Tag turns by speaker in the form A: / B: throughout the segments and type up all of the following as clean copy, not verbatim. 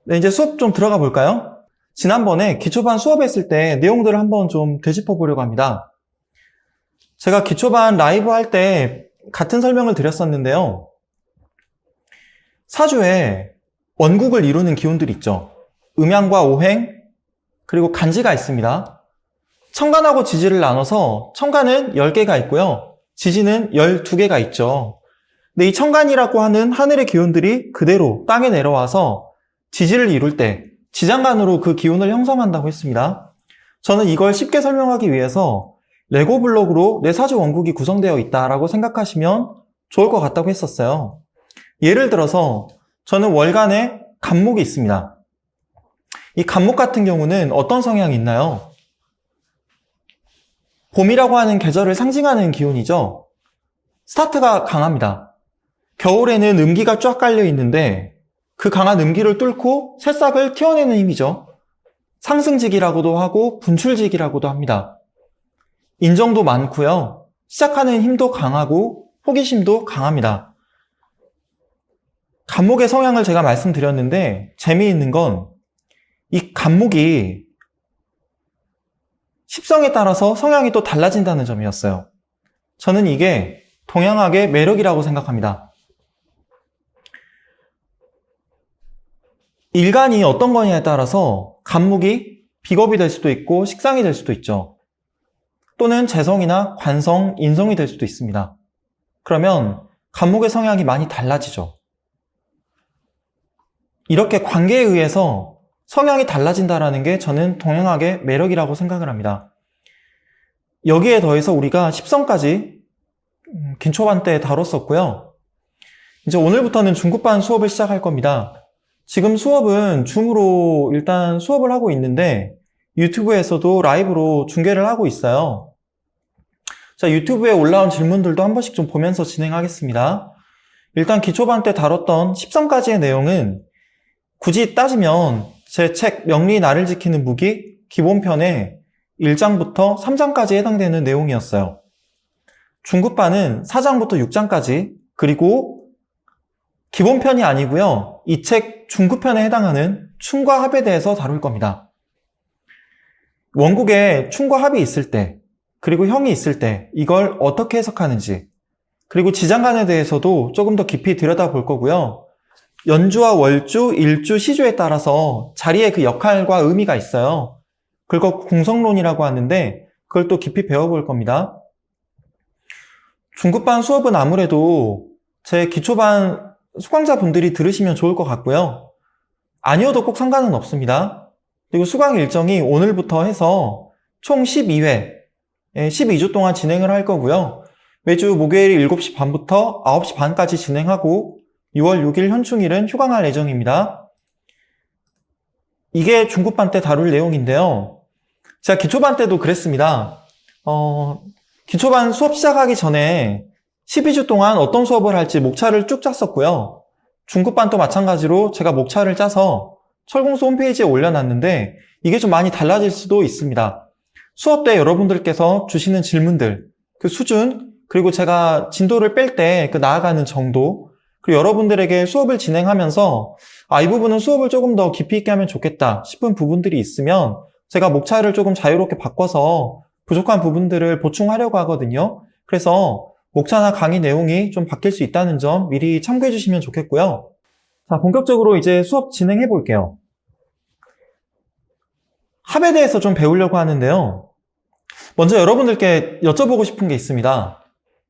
A: 네, 이제 수업 좀 들어가 볼까요? 지난번에 기초반 수업했을 때 내용들을 한번 좀 되짚어 보려고 합니다. 제가 기초반 라이브 할 때 같은 설명을 드렸었는데요. 사주에 원국을 이루는 기운들이 있죠. 음양과 오행, 그리고 간지가 있습니다. 천간하고 지지를 나눠서 천간은 10개가 있고요. 지지는 12개가 있죠. 근데 이 천간이라고 하는 하늘의 기운들이 그대로 땅에 내려와서 지지를 이룰 때 지장간으로 그 기운을 형성한다고 했습니다. 저는 이걸 쉽게 설명하기 위해서 레고 블록으로 내 사주 원국이 구성되어 있다라고 생각하시면 좋을 것 같다고 했었어요. 예를 들어서 저는 월간에 간목이 있습니다. 이 간목 같은 경우는 어떤 성향이 있나요? 봄이라고 하는 계절을 상징하는 기운이죠. 스타트가 강합니다. 겨울에는 음기가 쫙 깔려 있는데 그 강한 음기를 뚫고 새싹을 튀어내는 힘이죠. 상승직이라고도 하고 분출직이라고도 합니다. 인정도 많고요. 시작하는 힘도 강하고 호기심도 강합니다. 간목의 성향을 제가 말씀드렸는데 재미있는 건 이 간목이 십성에 따라서 성향이 또 달라진다는 점이었어요. 저는 이게 동양학의 매력이라고 생각합니다. 일간이 어떤 거냐에 따라서 간목이 비겁이 될 수도 있고 식상이 될 수도 있죠. 또는 재성이나 관성, 인성이 될 수도 있습니다. 그러면 간목의 성향이 많이 달라지죠. 이렇게 관계에 의해서 성향이 달라진다는 게 저는 동양학의 매력이라고 생각을 합니다. 여기에 더해서 우리가 십성까지 기초반 때 다뤘었고요. 이제 오늘부터는 중급반 수업을 시작할 겁니다. 지금 수업은 줌으로 일단 수업을 하고 있는데 유튜브에서도 라이브로 중계를 하고 있어요. 자, 유튜브에 올라온 질문들도 한 번씩 좀 보면서 진행하겠습니다. 일단 기초반 때 다뤘던 십성까지의 내용은 굳이 따지면 제 책 명리 나를 지키는 무기 기본편의 1장부터 3장까지 해당되는 내용이었어요. 중급반은 4장부터 6장까지 그리고 기본편이 아니고요. 이 책 중급편에 해당하는 충과 합에 대해서 다룰 겁니다. 원국에 충과 합이 있을 때 그리고 형이 있을 때 이걸 어떻게 해석하는지 그리고 지장간에 대해서도 조금 더 깊이 들여다볼 거고요. 연주와 월주, 일주, 시주에 따라서 자리의 그 역할과 의미가 있어요. 그걸 궁성론이라고 하는데 그걸 또 깊이 배워볼 겁니다. 중급반 수업은 아무래도 제 기초반 수강자분들이 들으시면 좋을 것 같고요. 아니어도 꼭 상관은 없습니다. 그리고 수강 일정이 오늘부터 해서 총 12회, 12주 동안 진행을 할 거고요. 매주 목요일 7시 반부터 9시 반까지 진행하고 6월 6일 현충일은 휴강할 예정입니다. 이게 중급반 때 다룰 내용인데요. 제가 기초반 때도 그랬습니다. 기초반 수업 시작하기 전에 12주 동안 어떤 수업을 할지 목차를 쭉 짰었고요. 중급반도 마찬가지로 제가 목차를 짜서 철공수 홈페이지에 올려놨는데 이게 좀 많이 달라질 수도 있습니다. 수업 때 여러분들께서 주시는 질문들, 그 수준, 그리고 제가 진도를 뺄 때 그 나아가는 정도, 그리고 여러분들에게 수업을 진행하면서 이 부분은 수업을 조금 더 깊이 있게 하면 좋겠다 싶은 부분들이 있으면 제가 목차를 조금 자유롭게 바꿔서 부족한 부분들을 보충하려고 하거든요. 그래서 목차나 강의 내용이 좀 바뀔 수 있다는 점 미리 참고해 주시면 좋겠고요. 자, 본격적으로 이제 수업 진행해 볼게요. 합에 대해서 좀 배우려고 하는데요. 먼저 여러분들께 여쭤보고 싶은 게 있습니다.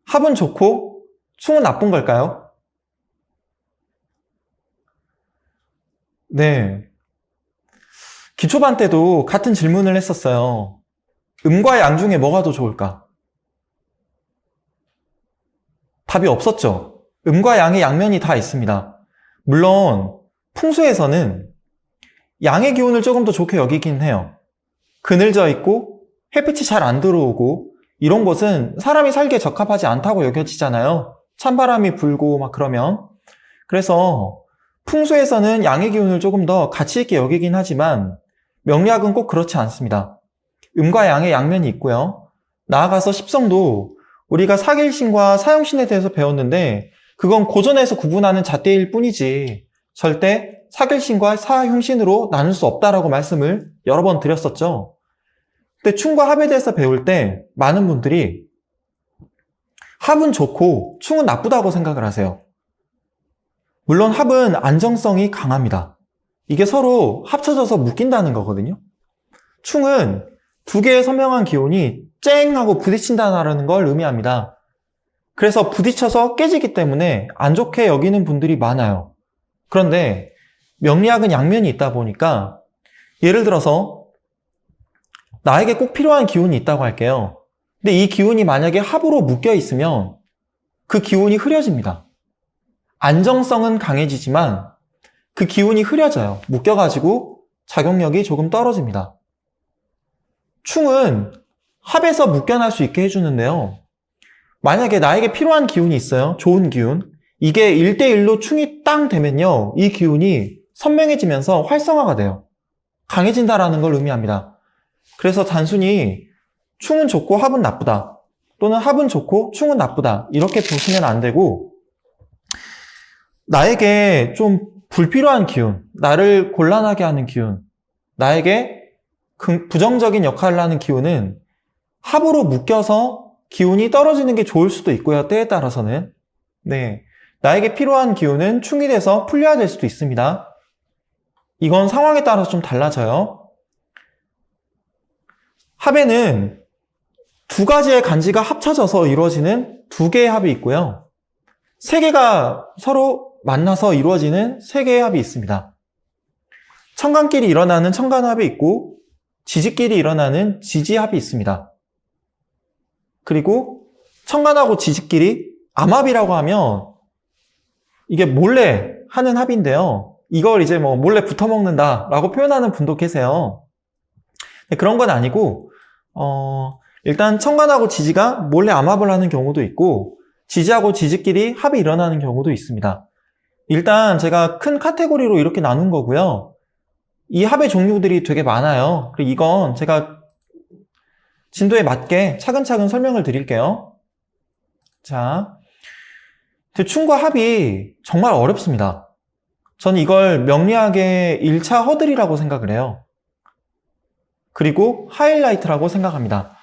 A: 합은 좋고 충은 나쁜 걸까요? 네. 기초반 때도 같은 질문을 했었어요. 음과 양 중에 뭐가 더 좋을까? 답이 없었죠. 음과 양의 양면이 다 있습니다. 물론 풍수에서는 양의 기운을 조금 더 좋게 여기긴 해요. 그늘져 있고 햇빛이 잘 안 들어오고 이런 곳은 사람이 살기에 적합하지 않다고 여겨지잖아요. 찬바람이 불고 막 그러면. 그래서 풍수에서는 양의 기운을 조금 더 가치 있게 여기긴 하지만 명리학은 꼭 그렇지 않습니다. 음과 양의 양면이 있고요. 나아가서 십성도 우리가 사길신과 사용신에 대해서 배웠는데 그건 고전에서 구분하는 잣대일 뿐이지 절대 사결신과 사흉신으로 나눌 수 없다라고 말씀을 여러 번 드렸었죠. 근데 충과 합에 대해서 배울 때 많은 분들이 합은 좋고 충은 나쁘다고 생각을 하세요. 물론 합은 안정성이 강합니다. 이게 서로 합쳐져서 묶인다는 거거든요. 충은 두 개의 선명한 기운이 쨍 하고 부딪힌다는 걸 의미합니다. 그래서 부딪혀서 깨지기 때문에 안 좋게 여기는 분들이 많아요. 그런데 명리학은 양면이 있다 보니까 예를 들어서 나에게 꼭 필요한 기운이 있다고 할게요. 근데 이 기운이 만약에 합으로 묶여 있으면 그 기운이 흐려집니다. 안정성은 강해지지만 그 기운이 흐려져요. 묶여가지고 작용력이 조금 떨어집니다. 충은 합에서 묶여날 수 있게 해주는데요. 만약에 나에게 필요한 기운이 있어요. 좋은 기운. 이게 1대1로 충이 땅 되면요. 이 기운이 선명해지면서 활성화가 돼요. 강해진다라는 걸 의미합니다. 그래서 단순히 충은 좋고 합은 나쁘다. 또는 합은 좋고 충은 나쁘다. 이렇게 보시면 안 되고 나에게 좀 불필요한 기운, 나를 곤란하게 하는 기운, 나에게 부정적인 역할을 하는 기운은 합으로 묶여서 기운이 떨어지는 게 좋을 수도 있고요. 때에 따라서는. 네. 나에게 필요한 기운은 충이 돼서 풀려야 될 수도 있습니다. 이건 상황에 따라서 좀 달라져요. 합에는 두 가지의 간지가 합쳐져서 이루어지는 두 개의 합이 있고요. 세 개가 서로 만나서 이루어지는 세 개의 합이 있습니다. 천간끼리 일어나는 천간합이 있고 지지끼리 일어나는 지지합이 있습니다. 그리고 천간하고 지지끼리 암합이라고 하면 이게 몰래 하는 합인데요. 이걸 이제 뭐 몰래 붙어먹는다 라고 표현하는 분도 계세요. 그런 건 아니고 일단 천간하고 지지가 몰래 암합을 하는 경우도 있고 지지하고 지지끼리 합이 일어나는 경우도 있습니다. 일단 제가 큰 카테고리로 이렇게 나눈 거고요. 이 합의 종류들이 되게 많아요. 그리고 이건 제가 진도에 맞게 차근차근 설명을 드릴게요. 자, 충과 합이 정말 어렵습니다. 저는 이걸 명리학의 1차 허들이라고 생각을 해요. 그리고 하이라이트라고 생각합니다.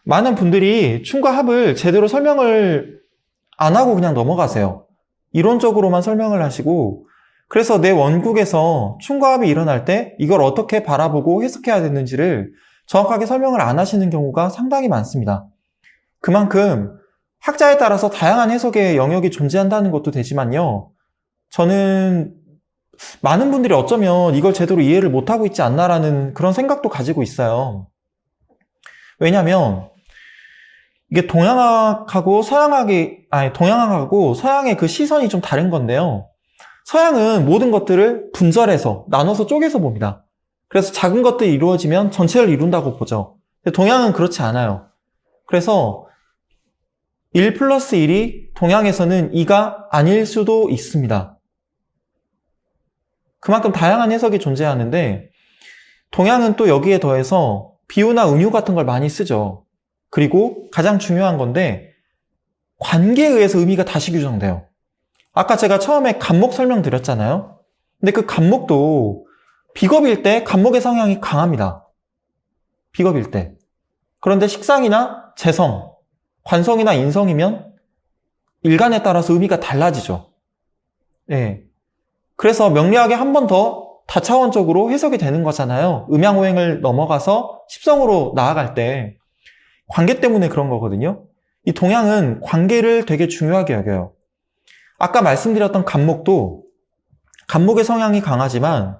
A: 많은 분들이 충과 합을 제대로 설명을 안 하고 그냥 넘어가세요. 이론적으로만 설명을 하시고 그래서 내 원국에서 충과 합이 일어날 때 이걸 어떻게 바라보고 해석해야 되는지를 정확하게 설명을 안 하시는 경우가 상당히 많습니다. 그만큼 학자에 따라서 다양한 해석의 영역이 존재한다는 것도 되지만요. 저는 많은 분들이 어쩌면 이걸 제대로 이해를 못하고 있지 않나라는 그런 생각도 가지고 있어요. 왜냐하면 이게 동양학하고 동양학하고 서양의 그 시선이 좀 다른 건데요. 서양은 모든 것들을 분절해서 나눠서 쪼개서 봅니다. 그래서 작은 것들이 이루어지면 전체를 이룬다고 보죠. 근데 동양은 그렇지 않아요. 그래서 1 플러스 1이 동양에서는 2가 아닐 수도 있습니다. 그만큼 다양한 해석이 존재하는데 동양은 또 여기에 더해서 비유나 은유 같은 걸 많이 쓰죠. 그리고 가장 중요한 건데 관계에 의해서 의미가 다시 규정돼요. 아까 제가 처음에 간목 설명드렸잖아요. 근데 그 간목도 비겁일 때 간목의 성향이 강합니다. 비겁일 때. 그런데 식상이나 재성, 관성이나 인성이면 일간에 따라서 의미가 달라지죠. 예. 그래서 명리학에 한 번 더 다차원적으로 해석이 되는 거잖아요. 음양오행을 넘어가서 십성으로 나아갈 때 관계 때문에 그런 거거든요. 이 동양은 관계를 되게 중요하게 여겨요. 아까 말씀드렸던 간목도 간목의 성향이 강하지만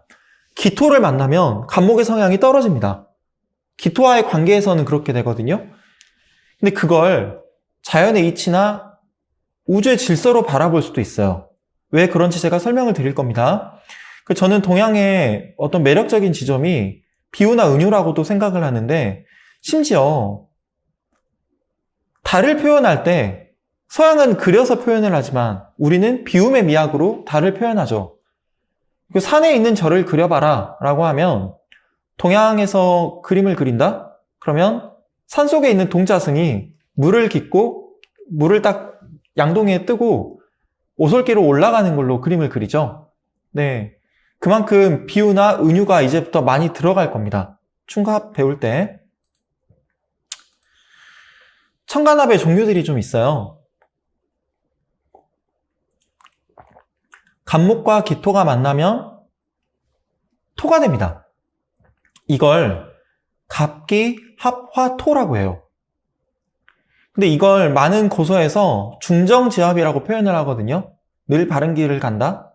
A: 기토를 만나면 간목의 성향이 떨어집니다. 기토와의 관계에서는 그렇게 되거든요. 근데 그걸 자연의 이치나 우주의 질서로 바라볼 수도 있어요. 왜 그런지 제가 설명을 드릴 겁니다. 저는 동양의 어떤 매력적인 지점이 비유나 은유라고도 생각을 하는데 심지어 달을 표현할 때 서양은 그려서 표현을 하지만 우리는 비움의 미학으로 달을 표현하죠. 산에 있는 절을 그려봐라 라고 하면 동양에서 그림을 그린다? 그러면 산 속에 있는 동자승이 물을 깃고 물을 딱 양동이에 뜨고 오솔길로 올라가는 걸로 그림을 그리죠. 네. 그만큼 비유나 은유가 이제부터 많이 들어갈 겁니다. 충갑 배울 때. 청간합의 종류들이 좀 있어요. 갑목과 기토가 만나면 토가 됩니다. 이걸 갑기 합화토라고 해요. 근데 이걸 많은 고서에서 중정지합이라고 표현을 하거든요. 늘 바른 길을 간다.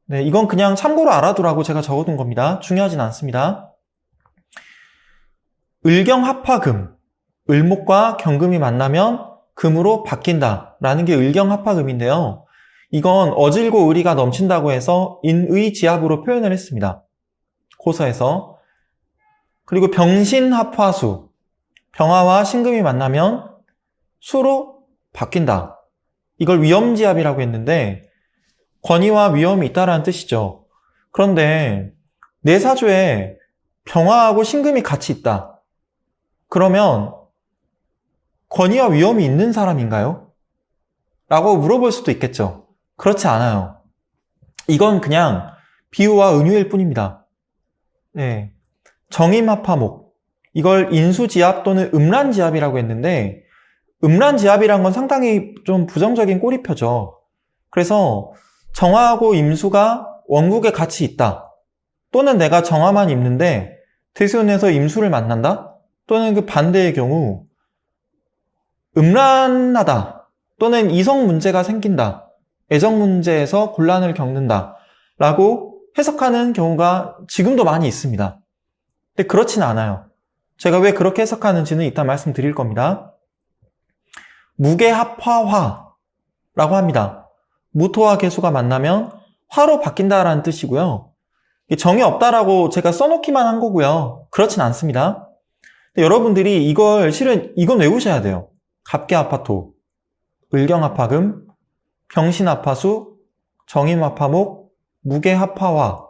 A: 네, 이건 그냥 참고로 알아두라고 제가 적어둔 겁니다. 중요하진 않습니다. 을경합화금, 을목과 경금이 만나면 금으로 바뀐다라는 게 을경합화금인데요. 이건 어질고 의리가 넘친다고 해서 인의지합으로 표현을 했습니다. 고서에서. 그리고 병신합화수, 병화와 신금이 만나면 수로 바뀐다. 이걸 위험지합이라고 했는데 권위와 위험이 있다라는 뜻이죠. 그런데 내 사주에 병화하고 신금이 같이 있다. 그러면 권위와 위험이 있는 사람인가요? 라고 물어볼 수도 있겠죠. 그렇지 않아요. 이건 그냥 비유와 은유일 뿐입니다. 네. 정임합화목, 이걸 인수지합 또는 음란지합이라고 했는데 음란지합이란 건 상당히 좀 부정적인 꼬리표죠. 그래서 정화하고 임수가 원국에 같이 있다. 또는 내가 정화만 입는데 대수운에서 임수를 만난다. 또는 그 반대의 경우 음란하다. 또는 이성 문제가 생긴다. 애정 문제에서 곤란을 겪는다. 라고 해석하는 경우가 지금도 많이 있습니다. 근데 그렇진 않아요. 제가 왜 그렇게 해석하는지는 이따 말씀드릴 겁니다. 무게합화화라고 합니다. 무토와 개수가 만나면 화로 바뀐다라는 뜻이고요. 정이 없다라고 제가 써놓기만 한 거고요. 그렇진 않습니다. 근데 여러분들이 실은 이건 외우셔야 돼요. 갑계합화토, 을경합화금, 병신합화수, 정임합화목, 무게합화화.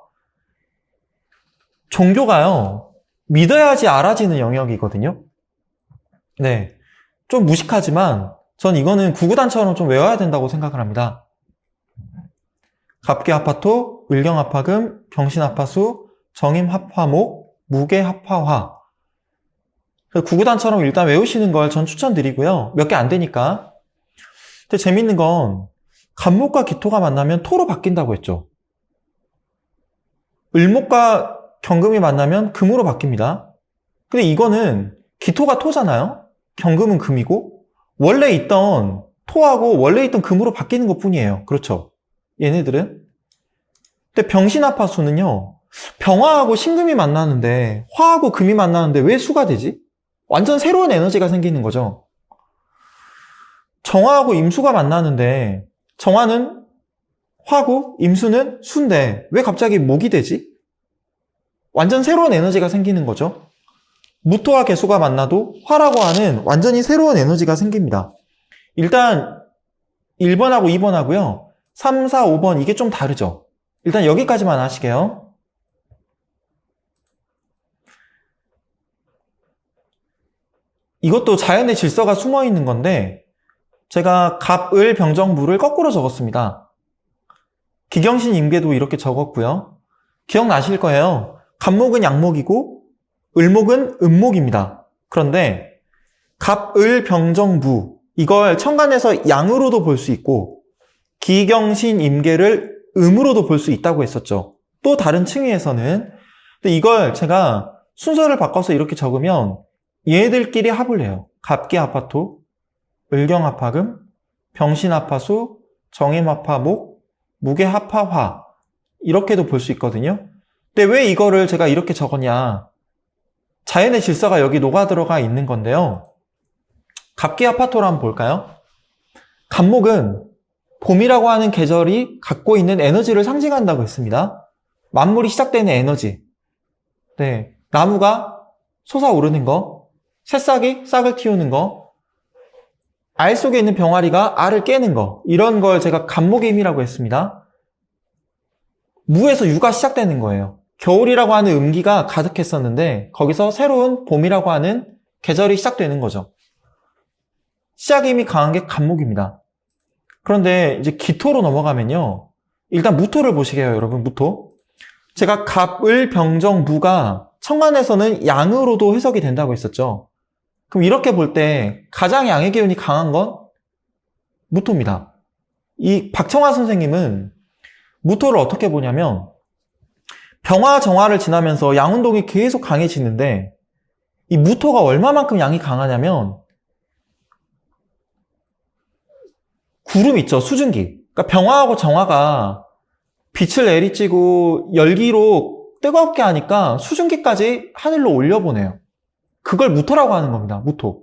A: 종교가요, 믿어야지 알아지는 영역이거든요. 네. 좀 무식하지만 전 이거는 구구단처럼 좀 외워야 된다고 생각을 합니다. 갑계합화토, 을경합화금, 병신합화수, 정임합화목, 무게합화화. 구구단처럼 일단 외우시는 걸 전 추천드리고요. 몇 개 안 되니까. 근데 재밌는 건 갑목과 기토가 만나면 토로 바뀐다고 했죠. 을목과 경금이 만나면 금으로 바뀝니다. 근데 이거는 기토가 토잖아요. 경금은 금이고 원래 있던 토하고 원래 있던 금으로 바뀌는 것 뿐이에요. 그렇죠? 얘네들은. 근데 병신합화수는요, 병화하고 신금이 만나는데 화하고 금이 만나는데 왜 수가 되지? 완전 새로운 에너지가 생기는 거죠. 정화하고 임수가 만나는데 정화는 화고 임수는 수인데 왜 갑자기 목이 되지? 완전 새로운 에너지가 생기는 거죠. 무토와 개수가 만나도 화라고 하는 완전히 새로운 에너지가 생깁니다. 일단 1번하고 2번하고요. 3, 4, 5번 이게 좀 다르죠. 일단 여기까지만 하시게요. 이것도 자연의 질서가 숨어 있는 건데 제가 갑, 을, 병정, 무를 거꾸로 적었습니다. 기경신 임계도 이렇게 적었고요. 기억나실 거예요. 갑목은 양목이고 을목은 음목입니다. 그런데 갑, 을, 병정, 무 이걸 천간에서 양으로도 볼 수 있고 기경신 임계를 음으로도 볼 수 있다고 했었죠. 또 다른 층위에서는. 근데 이걸 제가 순서를 바꿔서 이렇게 적으면 얘들끼리 합을 해요. 갑기합화토, 을경합화금, 병신합화수, 정임합화목, 무게합화화 이렇게도 볼 수 있거든요. 근데 왜 이거를 제가 이렇게 적었냐? 자연의 질서가 여기 녹아들어가 있는 건데요. 갑기합화토를 한번 볼까요? 갑목은 봄이라고 하는 계절이 갖고 있는 에너지를 상징한다고 했습니다. 만물이 시작되는 에너지. 네, 나무가 솟아오르는 거, 새싹이 싹을 틔우는 거, 알 속에 있는 병아리가 알을 깨는 거, 이런 걸 제가 갑목의 힘이라고 했습니다. 무에서 유가 시작되는 거예요. 겨울이라고 하는 음기가 가득했었는데 거기서 새로운 봄이라고 하는 계절이 시작되는 거죠. 시작의 힘이 강한 게 갑목입니다. 그런데 이제 기토로 넘어가면요. 일단 무토를 보시게요, 여러분. 무토. 제가 갑을, 병정, 무가 천간에서는 양으로도 해석이 된다고 했었죠. 그럼 이렇게 볼 때 가장 양의 기운이 강한 건 무토입니다. 이 박청화 선생님은 무토를 어떻게 보냐면 병화, 정화를 지나면서 양운동이 계속 강해지는데 이 무토가 얼마만큼 양이 강하냐면 구름 있죠, 수증기. 그러니까 병화하고 정화가 빛을 내리쬐고 열기로 뜨겁게 하니까 수증기까지 하늘로 올려보내요. 그걸 무토라고 하는 겁니다. 무토.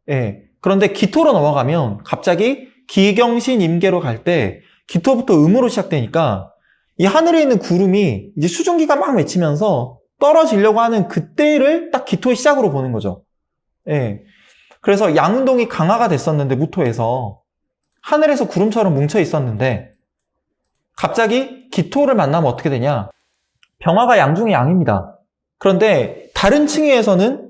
A: 예. 그런데 기토로 넘어가면 갑자기 기경신 임계로 갈 때 기토부터 음으로 시작되니까 이 하늘에 있는 구름이 이제 수증기가 막 맺히면서 떨어지려고 하는 그때를 딱 기토의 시작으로 보는 거죠. 예. 그래서 양운동이 강화가 됐었는데 무토에서 하늘에서 구름처럼 뭉쳐 있었는데 갑자기 기토를 만나면 어떻게 되냐? 병화가 양 중에 양입니다. 그런데 다른 층위에서는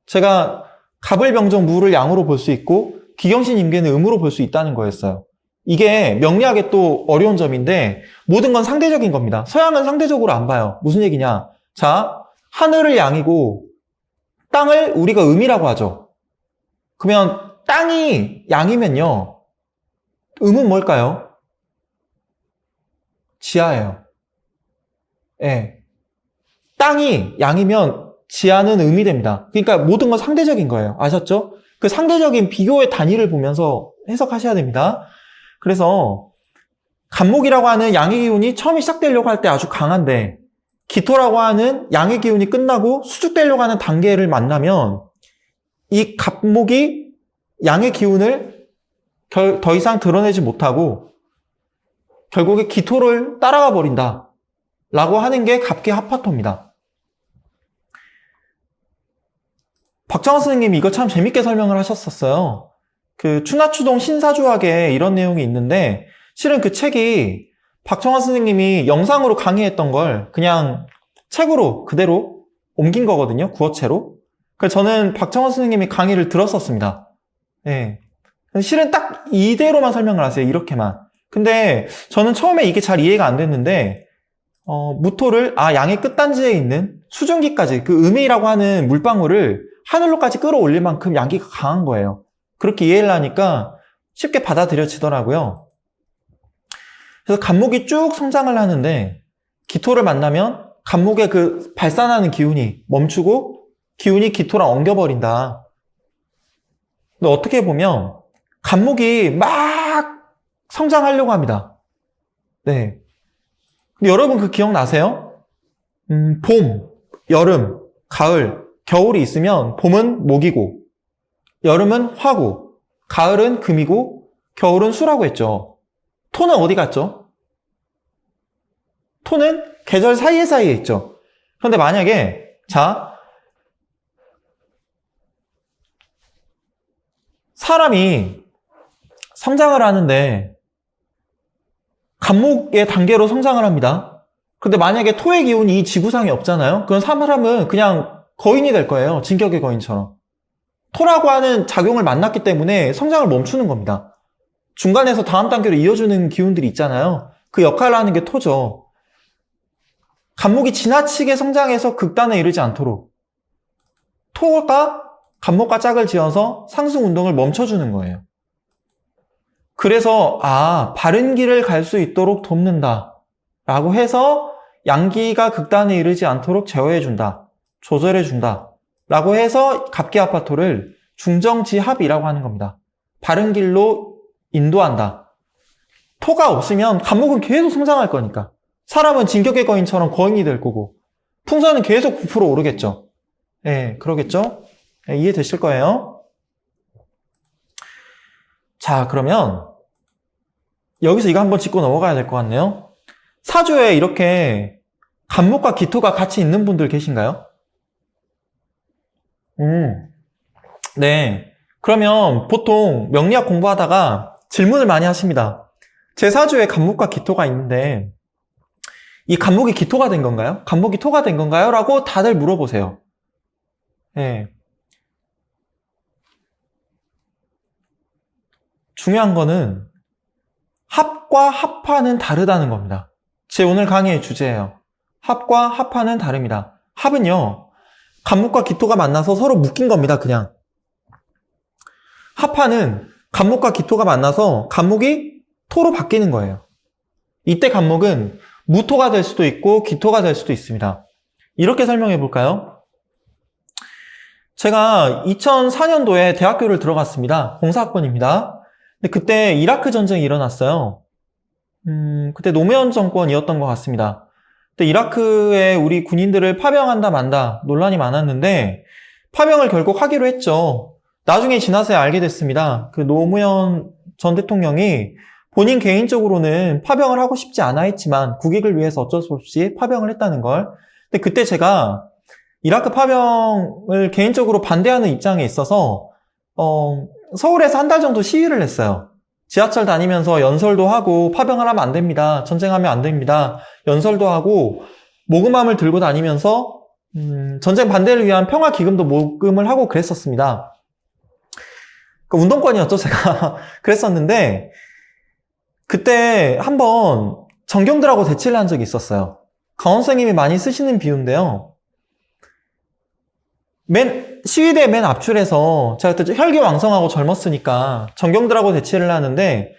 A: 제가 갑을, 병정, 무를 양으로 볼 수 있고 기경신, 임계는 음으로 볼 수 있다는 거였어요. 이게 명리학의 또 어려운 점인데 모든 건 상대적인 겁니다. 서양은 상대적으로 안 봐요. 무슨 얘기냐? 자, 하늘을 양이고 땅을 우리가 음이라고 하죠. 그러면 땅이 양이면요. 음은 뭘까요? 지하예요. 예. 땅이 양이면 지하는 음이 됩니다. 그러니까 모든 건 상대적인 거예요. 아셨죠? 그 상대적인 비교의 단위를 보면서 해석하셔야 됩니다. 그래서 간목이라고 하는 양의 기운이 처음에 시작되려고 할 때 아주 강한데 기토라고 하는 양의 기운이 끝나고 수축되려고 하는 단계를 만나면 이 간목이 양의 기운을 더 이상 드러내지 못하고 결국에 기토를 따라가 버린다 라고 하는 게 갑기 합화토입니다. 박정환 선생님이 이거 참 재밌게 설명을 하셨었어요. 그 추나추동 신사주학에 이런 내용이 있는데 실은 그 책이 박정환 선생님이 영상으로 강의했던 걸 그냥 책으로 그대로 옮긴 거거든요. 구어체로. 그래서 저는 박정환 선생님이 강의를 들었었습니다. 예. 실은 딱 이대로만 설명을 하세요. 이렇게만. 근데 저는 처음에 이게 잘 이해가 안 됐는데 무토를 양의 끝단지에 있는 수증기까지 그 음이라고 하는 물방울을 하늘로까지 끌어올릴 만큼 양기가 강한 거예요. 그렇게 이해를 하니까 쉽게 받아들여지더라고요. 그래서 간목이 쭉 성장을 하는데 기토를 만나면 간목의 그 발산하는 기운이 멈추고 기운이 기토랑 엉겨버린다. 근데 어떻게 보면 간목이 막 성장하려고 합니다. 네. 근데 여러분 그 기억나세요? 봄, 여름, 가을, 겨울이 있으면 봄은 목이고 여름은 화고 가을은 금이고 겨울은 수라고 했죠. 토는 어디 갔죠? 토는 계절 사이에 있죠. 그런데 만약에 자 사람이 성장을 하는데 간목의 단계로 성장을 합니다. 그런데 만약에 토의 기운이 이 지구상에 없잖아요. 그럼 사람은 그냥 거인이 될 거예요. 진격의 거인처럼. 토라고 하는 작용을 만났기 때문에 성장을 멈추는 겁니다. 중간에서 다음 단계로 이어주는 기운들이 있잖아요. 그 역할을 하는 게 토죠. 간목이 지나치게 성장해서 극단에 이르지 않도록 토가 간목과 짝을 지어서 상승 운동을 멈춰주는 거예요. 그래서 바른 길을 갈 수 있도록 돕는다 라고 해서 양기가 극단에 이르지 않도록 제어해준다, 조절해준다 라고 해서 갑기합화토를 중정지합이라고 하는 겁니다. 바른 길로 인도한다. 토가 없으면 간목은 계속 성장할 거니까 사람은 진격의 거인처럼 거인이 될 거고 풍선은 계속 부풀어 오르겠죠. 예, 그러겠죠? 예, 이해되실 거예요. 자, 그러면 여기서 이거 한번 짚고 넘어가야 될 것 같네요. 사주에 이렇게 간목과 기토가 같이 있는 분들 계신가요? 네. 그러면 보통 명리학 공부하다가 질문을 많이 하십니다. 제 사주에 간목과 기토가 있는데 이 간목이 기토가 된 건가요? 간목이 토가 된 건가요? 라고 다들 물어보세요. 네. 중요한 거는 합과 합화는 다르다는 겁니다. 제 오늘 강의의 주제예요. 합과 합화는 다릅니다. 합은요, 간목과 기토가 만나서 서로 묶인 겁니다, 그냥. 합화는 간목과 기토가 만나서 간목이 토로 바뀌는 거예요. 이때 간목은 무토가 될 수도 있고 기토가 될 수도 있습니다. 이렇게 설명해 볼까요? 제가 2004년도에 대학교를 들어갔습니다. 공사학번입니다. 근데 그때 이라크 전쟁이 일어났어요. 그때 노무현 정권이었던 것 같습니다. 그때 이라크에 우리 군인들을 파병한다 만다 논란이 많았는데 파병을 결국 하기로 했죠. 나중에 지나서야 알게 됐습니다. 그 노무현 전 대통령이 본인 개인적으로는 파병을 하고 싶지 않아 했지만 국익을 위해서 어쩔 수 없이 파병을 했다는 걸. 근데 그때 제가 이라크 파병을 개인적으로 반대하는 입장에 있어서 서울에서 한 달 정도 시위를 했어요. 지하철 다니면서 연설도 하고 파병을 하면 안 됩니다. 전쟁하면 안 됩니다. 연설도 하고 모금함을 들고 다니면서 전쟁 반대를 위한 평화 기금도 모금을 하고 그랬었습니다. 그 운동권이었죠, 제가. 그랬었는데 그때 한번 전경들하고 대치를 한 적이 있었어요. 강원 선생님이 많이 쓰시는 비유인데요. 시위대 맨 앞줄에서 제가 그때 혈기왕성하고 젊었으니까 전경들하고 대치를 하는데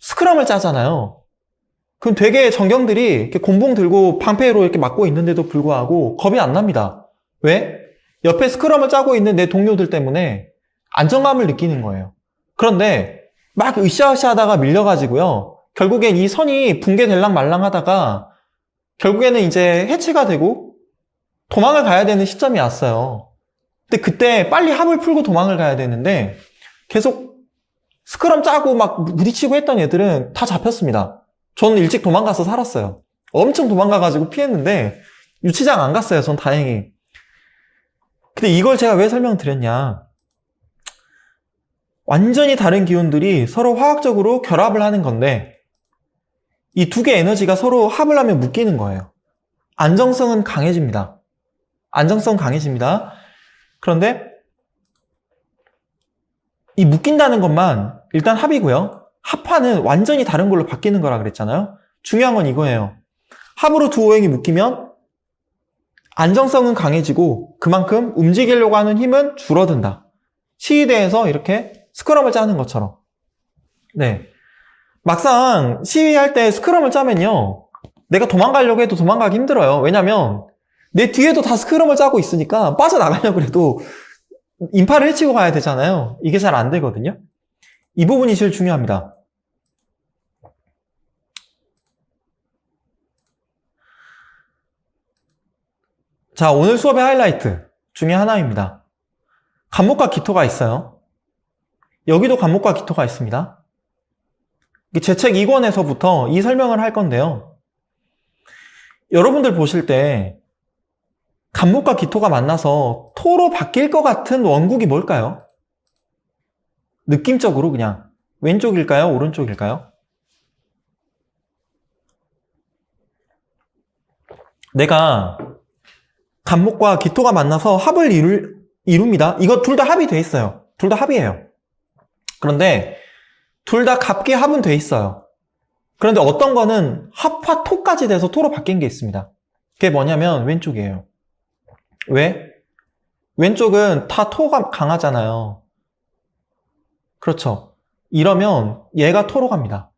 A: 스크럼을 짜잖아요. 그럼 되게 전경들이 이렇게 곤봉 들고 방패로 이렇게 막고 있는데도 불구하고 겁이 안 납니다. 왜? 옆에 스크럼을 짜고 있는 내 동료들 때문에 안정감을 느끼는 거예요. 그런데 막 으쌰으쌰 하다가 밀려가지고요. 결국엔 이 선이 붕괴될랑 말랑 하다가 결국에는 이제 해체가 되고 도망을 가야 되는 시점이 왔어요. 근데 그때 빨리 합을 풀고 도망을 가야 되는데 계속 스크럼 짜고 막 부딪히고 했던 애들은 다 잡혔습니다. 저는 일찍 도망가서 살았어요. 엄청 도망가가지고 피했는데 유치장 안 갔어요. 전 다행히. 근데 이걸 제가 왜 설명드렸냐. 완전히 다른 기운들이 서로 화학적으로 결합을 하는 건데 이 두 개의 에너지가 서로 합을 하면 묶이는 거예요. 안정성은 강해집니다. 안정성 강해집니다. 그런데 이 묶인다는 것만 일단 합이고요. 합화는 완전히 다른 걸로 바뀌는 거라 그랬잖아요. 중요한 건 이거예요. 합으로 두 오행이 묶이면 안정성은 강해지고 그만큼 움직이려고 하는 힘은 줄어든다. 시위대에서 이렇게 스크럼을 짜는 것처럼. 네. 막상 시위할 때 스크럼을 짜면요. 내가 도망가려고 해도 도망가기 힘들어요. 왜냐면 내 뒤에도 다 스크럼을 짜고 있으니까 빠져나가려고 해도 인파를 해치고 가야 되잖아요. 이게 잘 안 되거든요. 이 부분이 제일 중요합니다. 자, 오늘 수업의 하이라이트 중에 하나입니다. 간목과 기토가 있어요. 여기도 간목과 기토가 있습니다. 제 책 2권에서부터 이 설명을 할 건데요. 여러분들 보실 때 간목과 기토가 만나서 토로 바뀔 것 같은 원국이 뭘까요? 느낌적으로 그냥 왼쪽일까요? 오른쪽일까요? 내가 간목과 기토가 만나서 합을 이룹니다. 이거 둘 다 합이 돼 있어요. 둘 다 합이에요. 그런데 둘 다 갑기 합은 돼 있어요. 그런데 어떤 거는 합화 토까지 돼서 토로 바뀐 게 있습니다. 그게 뭐냐면 왼쪽이에요. 왜? 왼쪽은 다 토가 강하잖아요. 그렇죠. 이러면 얘가 토로 갑니다.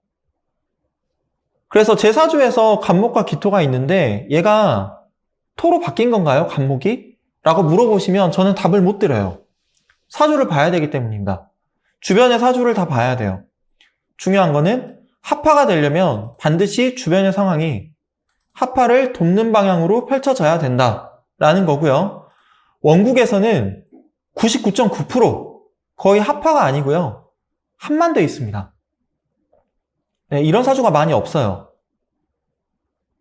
A: 그래서 제 사주에서 간목과 기토가 있는데 얘가 토로 바뀐 건가요? 간목이? 라고 물어보시면 저는 답을 못 드려요. 사주를 봐야 되기 때문입니다. 주변의 사주를 다 봐야 돼요. 중요한 거는 합화가 되려면 반드시 주변의 상황이 합화를 돕는 방향으로 펼쳐져야 된다라는 거고요. 원국에서는 99.9% 거의 합화가 아니고요. 합만 돼 있습니다. 네, 이런 사주가 많이 없어요.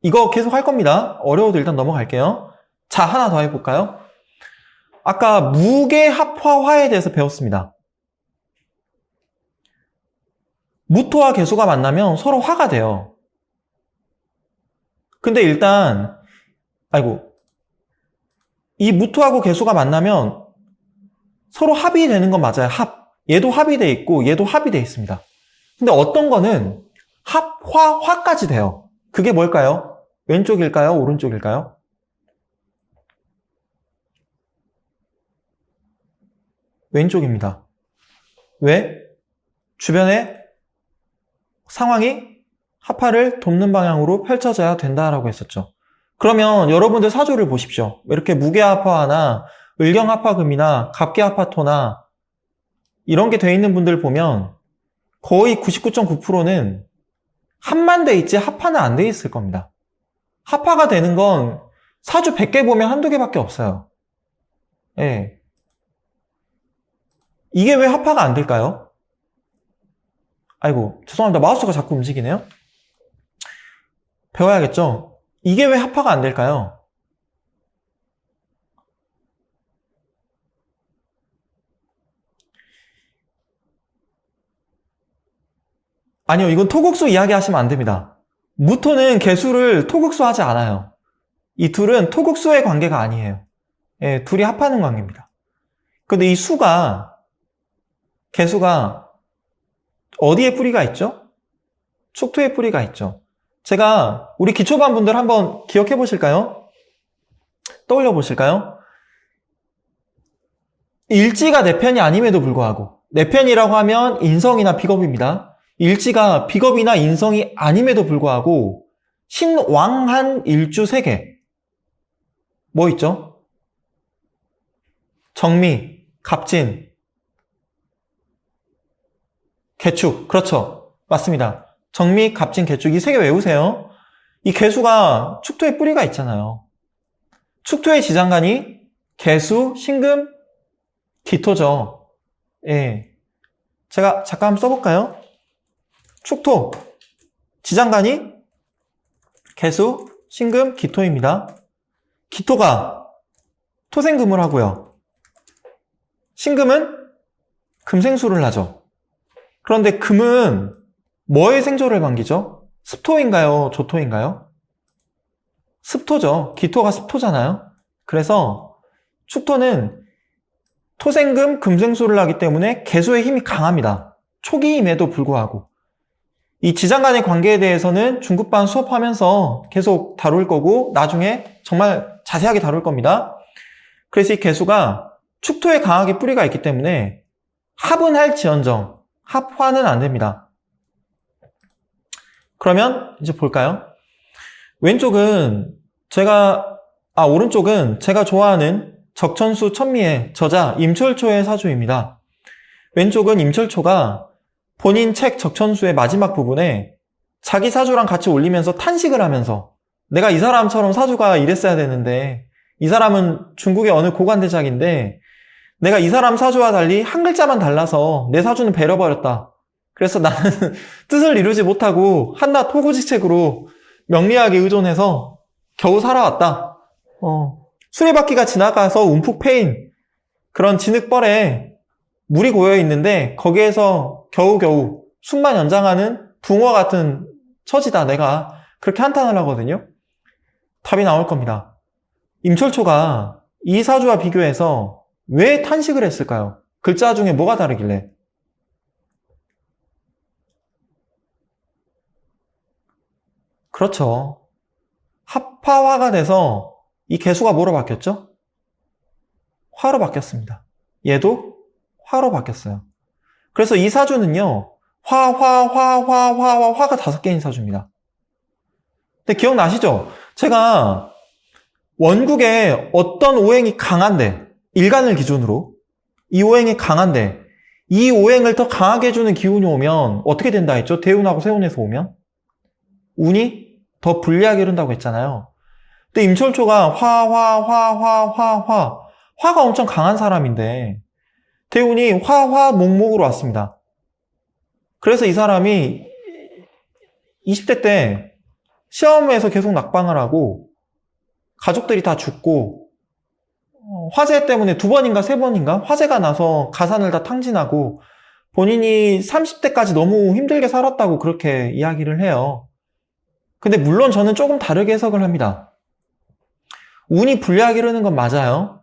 A: 이거 계속 할 겁니다. 어려워도 일단 넘어갈게요. 자, 하나 더 해볼까요? 아까 무게합화화에 대해서 배웠습니다. 무토와 개수가 만나면 서로 화가 돼요. 근데 일단 이 무토하고 개수가 만나면 서로 합이 되는 건 맞아요. 합. 얘도 합이 돼 있고 얘도 합이 돼 있습니다. 근데 어떤 거는 합, 화, 화까지 돼요. 그게 뭘까요? 왼쪽일까요? 오른쪽일까요? 왼쪽입니다. 왜? 주변에 상황이 하파를 돕는 방향으로 펼쳐져야 된다라고 했었죠. 그러면 여러분들 사주를 보십시오. 이렇게 무게하파나 을경하파금이나 갑계하파토나 이런 게 돼 있는 분들 보면 거의 99.9%는 합만 돼 있지 하파는 안 돼 있을 겁니다. 하파가 되는 건 사주 100개 보면 한두 개밖에 없어요. 예. 이게 왜 하파가 안 될까요? 아이고, 죄송합니다. 마우스가 자꾸 움직이네요. 배워야겠죠? 이게 왜 하파가 안 될까요? 아니요, 이건 토국수 이야기하시면 안 됩니다. 무토는 개수를 토국수 하지 않아요. 이 둘은 토국수의 관계가 아니에요. 예, 둘이 합하는 관계입니다. 근데 이 수가, 개수가 어디에 뿌리가 있죠? 축토에 뿌리가 있죠. 제가 우리 기초반 분들 한번 기억해 보실까요? 떠올려 보실까요? 일지가 내 편이 아님에도 불구하고, 내 편이라고 하면 인성이나 비겁입니다. 일지가 비겁이나 인성이 아님에도 불구하고 신왕한 일주 3개 뭐 있죠? 정미, 갑진, 개축. 그렇죠. 맞습니다. 정미, 갑진, 개축 이 3개 외우세요. 이 개수가 축토에 뿌리가 있잖아요. 축토의 지장간이 개수, 신금, 기토죠. 예. 제가 잠깐 한번 써볼까요? 축토, 지장간이 개수, 신금, 기토입니다. 기토가 토생금을 하고요. 신금은 금생수를 하죠. 그런데 금은 뭐의 생조를 반기죠? 습토인가요? 조토인가요? 습토죠. 기토가 습토잖아요. 그래서 축토는 토생금, 금생수를 하기 때문에 개수의 힘이 강합니다. 초기임에도 불구하고. 이 지장 간의 관계에 대해서는 중급반 수업하면서 계속 다룰 거고 나중에 정말 자세하게 다룰 겁니다. 그래서 이 개수가 축토에 강하게 뿌리가 있기 때문에 합은 할지언정 합화는 안 됩니다. 그러면 이제 볼까요? 오른쪽은 제가 좋아하는 적천수 천미의 저자 임철초의 사주입니다. 왼쪽은 임철초가 본인 책 적천수의 마지막 부분에 자기 사주랑 같이 올리면서 탄식을 하면서 내가 이 사람처럼 사주가 이랬어야 되는데 이 사람은 중국의 어느 고관대작인데 내가 이 사람 사주와 달리 한 글자만 달라서 내 사주는 배려버렸다. 그래서 나는 뜻을 이루지 못하고 한낱 호구직책으로 명리학에 의존해서 겨우 살아왔다. 수레바퀴가 지나가서 움푹 패인 그런 진흙벌에 물이 고여 있는데 거기에서 겨우겨우 숨만 연장하는 붕어 같은 처지다. 내가 그렇게 한탄을 하거든요. 답이 나올 겁니다. 임철초가 이 사주와 비교해서 왜 탄식을 했을까요? 글자 중에 뭐가 다르길래? 그렇죠. 합화화가 돼서 이 개수가 뭐로 바뀌었죠? 화로 바뀌었습니다. 얘도 화로 바뀌었어요. 그래서 이 사주는요, 화가 5개인 사주입니다. 근데 기억나시죠? 제가 원국에 어떤 오행이 강한데, 일간을 기준으로, 이 오행이 강한데, 이 오행을 더 강하게 해주는 기운이 오면 어떻게 된다 했죠? 대운하고 세운에서 오면? 운이 더 불리하게 흐른다고 했잖아요. 근데 임철초가 화가 엄청 강한 사람인데, 대운이 목목으로 왔습니다. 그래서 이 사람이 20대 때 시험에서 계속 낙방을 하고 가족들이 다 죽고 화재 때문에 2번인가 3번인가 화재가 나서 가산을 다 탕진하고 본인이 30대까지 너무 힘들게 살았다고 그렇게 이야기를 해요. 근데 물론 저는 조금 다르게 해석을 합니다. 운이 불리하게 흐르는 건 맞아요.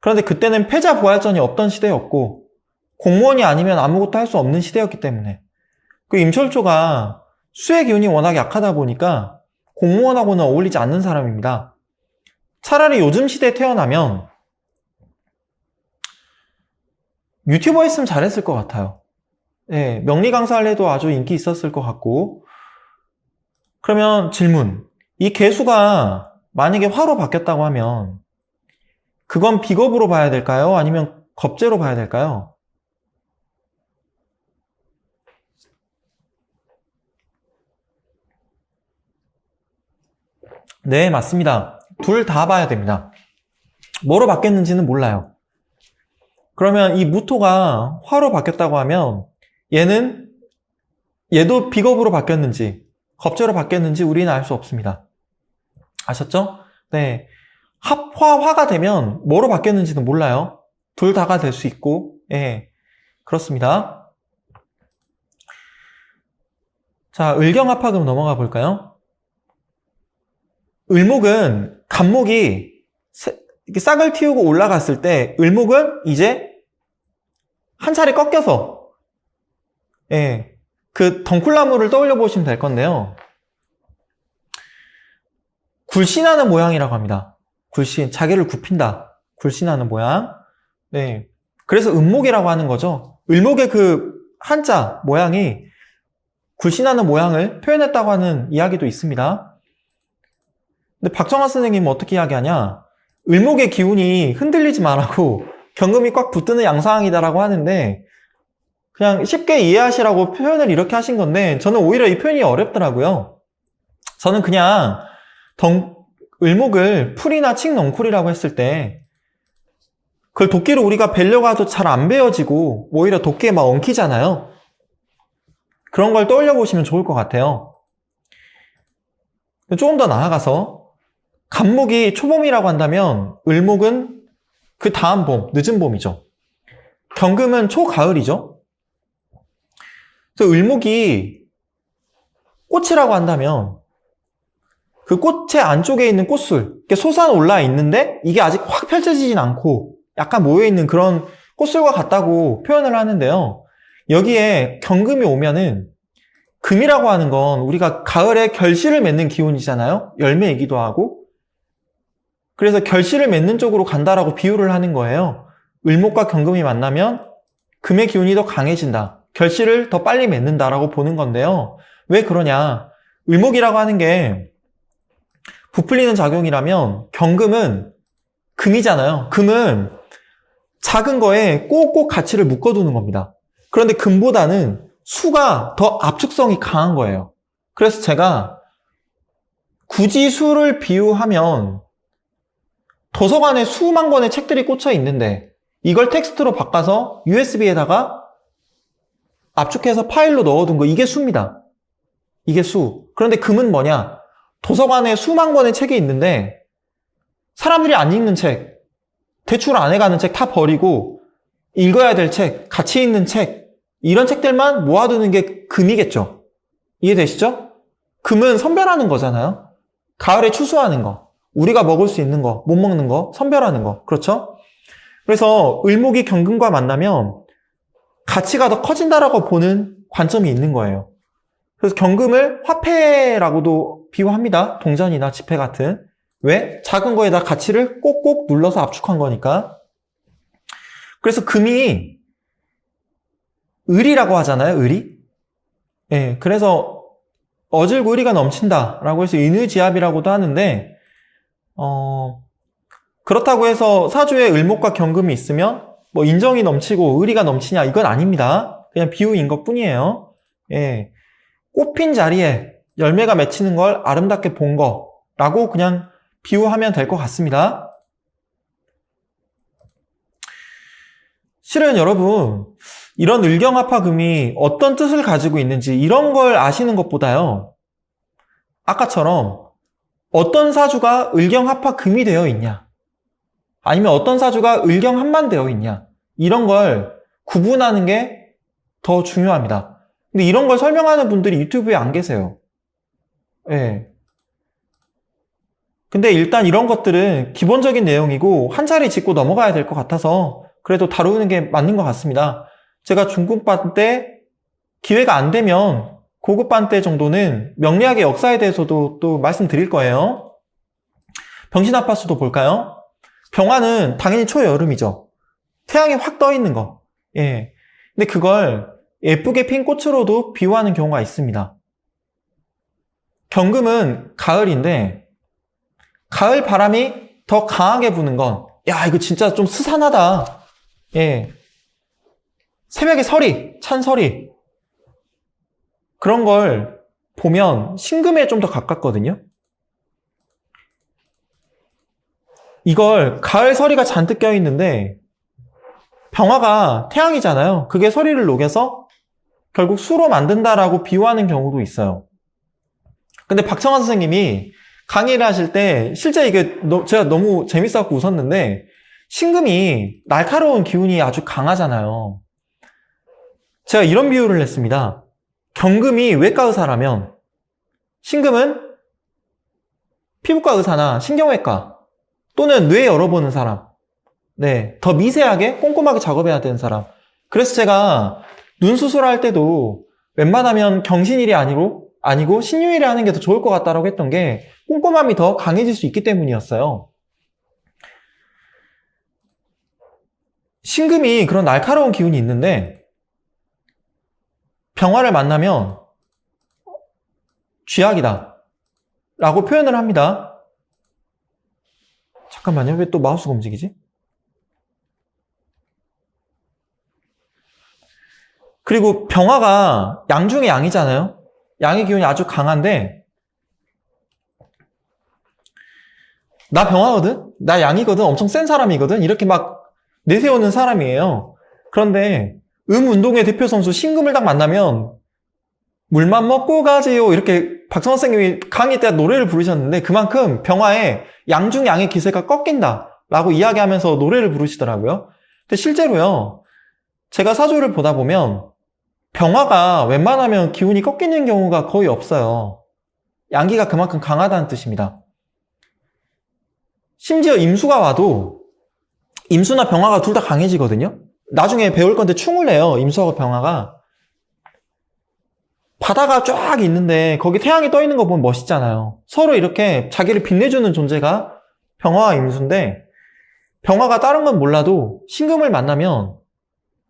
A: 그런데 그때는 패자부활전이 없던 시대였고 공무원이 아니면 아무것도 할 수 없는 시대였기 때문에 그 임철초가 수의 기운이 워낙 약하다 보니까 공무원하고는 어울리지 않는 사람입니다. 차라리 요즘 시대에 태어나면 유튜버 했으면 잘했을 것 같아요. 예, 명리 강사를 해도 아주 인기 있었을 것 같고. 그러면 질문. 이 개수가 만약에 화로 바뀌었다고 하면 그건 비겁으로 봐야 될까요? 아니면 겁재로 봐야 될까요? 네, 맞습니다. 둘 다 봐야 됩니다. 뭐로 바뀌었는지는 몰라요. 그러면 이 무토가 화로 바뀌었다고 하면 얘도 비겁으로 바뀌었는지 겁재로 바뀌었는지 우리는 알 수 없습니다. 아셨죠? 네. 화가 되면 뭐로 바뀌었는지는 몰라요. 둘 다가 될 수 있고, 예. 그렇습니다. 자, 을경합학으로 넘어가 볼까요? 을목은 간목이 이렇게 싹을 틔우고 올라갔을 때 을목은 이제 한 차례 꺾여서 예, 그 덩쿨나무를 떠올려 보시면 될 건데요. 굴신하는 모양이라고 합니다. 굴신, 자기를 굽힌다. 굴신하는 모양. 네. 그래서 을목이라고 하는 거죠. 을목의 그 한자 모양이 굴신하는 모양을 표현했다고 하는 이야기도 있습니다. 근데 박정환 선생님은 어떻게 이야기하냐? 을목의 기운이 흔들리지 말라고 경금이 꽉 붙드는 양상이다라고 하는데 그냥 쉽게 이해하시라고 표현을 이렇게 하신 건데 저는 오히려 이 표현이 어렵더라고요. 저는 그냥 을목을 풀이나 칡넝쿨이라고 했을 때 그걸 도끼로 우리가 베려고 해도 잘 안 베어지고 오히려 도끼에 막 엉키잖아요. 그런 걸 떠올려 보시면 좋을 것 같아요. 조금 더 나아가서 간목이 초봄이라고 한다면 을목은 그 다음 봄, 늦은 봄이죠. 경금은 초가을이죠. 그래서 을목이 꽃이라고 한다면 그 꽃의 안쪽에 있는 꽃술, 솟아 올라 있는데 이게 아직 확 펼쳐지진 않고 약간 모여있는 그런 꽃술과 같다고 표현을 하는데요. 여기에 경금이 오면은 금이라고 하는 건 우리가 가을에 결실을 맺는 기운이잖아요. 열매이기도 하고. 그래서 결실을 맺는 쪽으로 간다라고 비유를 하는 거예요. 을목과 경금이 만나면 금의 기운이 더 강해진다. 결실을 더 빨리 맺는다라고 보는 건데요. 왜 그러냐? 을목이라고 하는 게 부풀리는 작용이라면 경금은 금이잖아요. 금은 작은 거에 꼭꼭 가치를 묶어두는 겁니다. 그런데 금보다는 수가 더 압축성이 강한 거예요. 그래서 제가 굳이 수를 비유하면 도서관에 수만 권의 책들이 꽂혀 있는데 이걸 텍스트로 바꿔서 USB에다가 압축해서 파일로 넣어둔 거 이게 수입니다. 이게 수. 그런데 금은 뭐냐? 도서관에 수만 권의 책이 있는데 사람들이 안 읽는 책, 대출 안 해가는 책 다 버리고 읽어야 될 책, 가치 있는 책 이런 책들만 모아두는 게 금이겠죠. 이해되시죠? 금은 선별하는 거잖아요. 가을에 추수하는 거. 우리가 먹을 수 있는 거, 못 먹는 거, 선별하는 거. 그렇죠? 그래서 을목이 경금과 만나면 가치가 더 커진다라고 보는 관점이 있는 거예요. 그래서 경금을 화폐라고도 비유합니다. 동전이나 지폐 같은. 왜? 작은 거에다 가치를 꼭꼭 눌러서 압축한 거니까. 그래서 금이 을이라고 하잖아요. 을이. 예, 그래서 어질고 의리가 넘친다라고 해서 인의지압이라고도 하는데 그렇다고 해서 사주에 을목과 경금이 있으면 뭐 인정이 넘치고 의리가 넘치냐 이건 아닙니다. 그냥 비유인 것 뿐이에요. 예. 꽃핀 자리에 열매가 맺히는 걸 아름답게 본 거라고 그냥 비유하면 될 것 같습니다. 실은 여러분 이런 을경합화금이 어떤 뜻을 가지고 있는지 이런 걸 아시는 것보다요. 아까처럼 어떤 사주가 을경합화금이 되어 있냐 아니면 어떤 사주가 을경합만 되어 있냐 이런 걸 구분하는 게 더 중요합니다. 근데 이런 걸 설명하는 분들이 유튜브에 안 계세요. 예. 근데 일단 이런 것들은 기본적인 내용이고 한 자리 짚고 넘어가야 될 것 같아서 그래도 다루는 게 맞는 것 같습니다. 제가 중국반 때 기회가 안 되면 고급반 때 정도는 명리학의 역사에 대해서도 또 말씀드릴 거예요. 병신아파수도 볼까요? 병화는 당연히 초여름이죠. 태양이 확 떠 있는 거. 예. 근데 그걸 예쁘게 핀 꽃으로도 비유하는 경우가 있습니다. 경금은 가을인데, 가을 바람이 더 강하게 부는 건, 야, 이거 진짜 좀 스산하다. 예. 새벽에 서리, 찬 서리. 그런 걸 보면 신금에 좀 더 가깝거든요. 이걸 가을 서리가 잔뜩 껴있는데 병화가 태양이잖아요. 그게 서리를 녹여서 결국 수로 만든다라고 비유하는 경우도 있어요. 근데 박청환 선생님이 강의를 하실 때 실제 이게 제가 너무 재밌어갖고 웃었는데 신금이 날카로운 기운이 아주 강하잖아요. 제가 이런 비유를 했습니다. 경금이 외과 의사라면 신금은 피부과 의사나 신경외과 또는 뇌 열어보는 사람, 네, 더 미세하게 꼼꼼하게 작업해야 되는 사람. 그래서 제가 눈 수술할 때도 웬만하면 경신일이 아니고 신유일에 하는 게 더 좋을 것 같다라고 했던 게 꼼꼼함이 더 강해질 수 있기 때문이었어요. 신금이 그런 날카로운 기운이 있는데 병화를 만나면 쥐약이다 라고 표현을 합니다. 잠깐만요. 왜 또 마우스가 움직이지? 그리고 병화가 양 중에 양이잖아요. 양의 기운이 아주 강한데 나 병화거든? 나 양이거든? 엄청 센 사람이거든? 이렇게 막 내세우는 사람이에요. 그런데 운동의 대표 선수 신금을 딱 만나면 물만 먹고 가지요. 이렇게 박성환 선생님이 강의 때 노래를 부르셨는데 그만큼 병화의 양 중 양의 기세가 꺾인다 라고 이야기하면서 노래를 부르시더라고요. 근데 실제로요. 제가 사주를 보다 보면 병화가 웬만하면 기운이 꺾이는 경우가 거의 없어요. 양기가 그만큼 강하다는 뜻입니다. 심지어 임수가 와도 임수나 병화가 둘 다 강해지거든요. 나중에 배울 건데 충을 내요. 임수하고 병화가. 바다가 쫙 있는데 거기 태양이 떠 있는 거 보면 멋있잖아요. 서로 이렇게 자기를 빛내주는 존재가 병화와 임수인데 병화가 다른 건 몰라도 신금을 만나면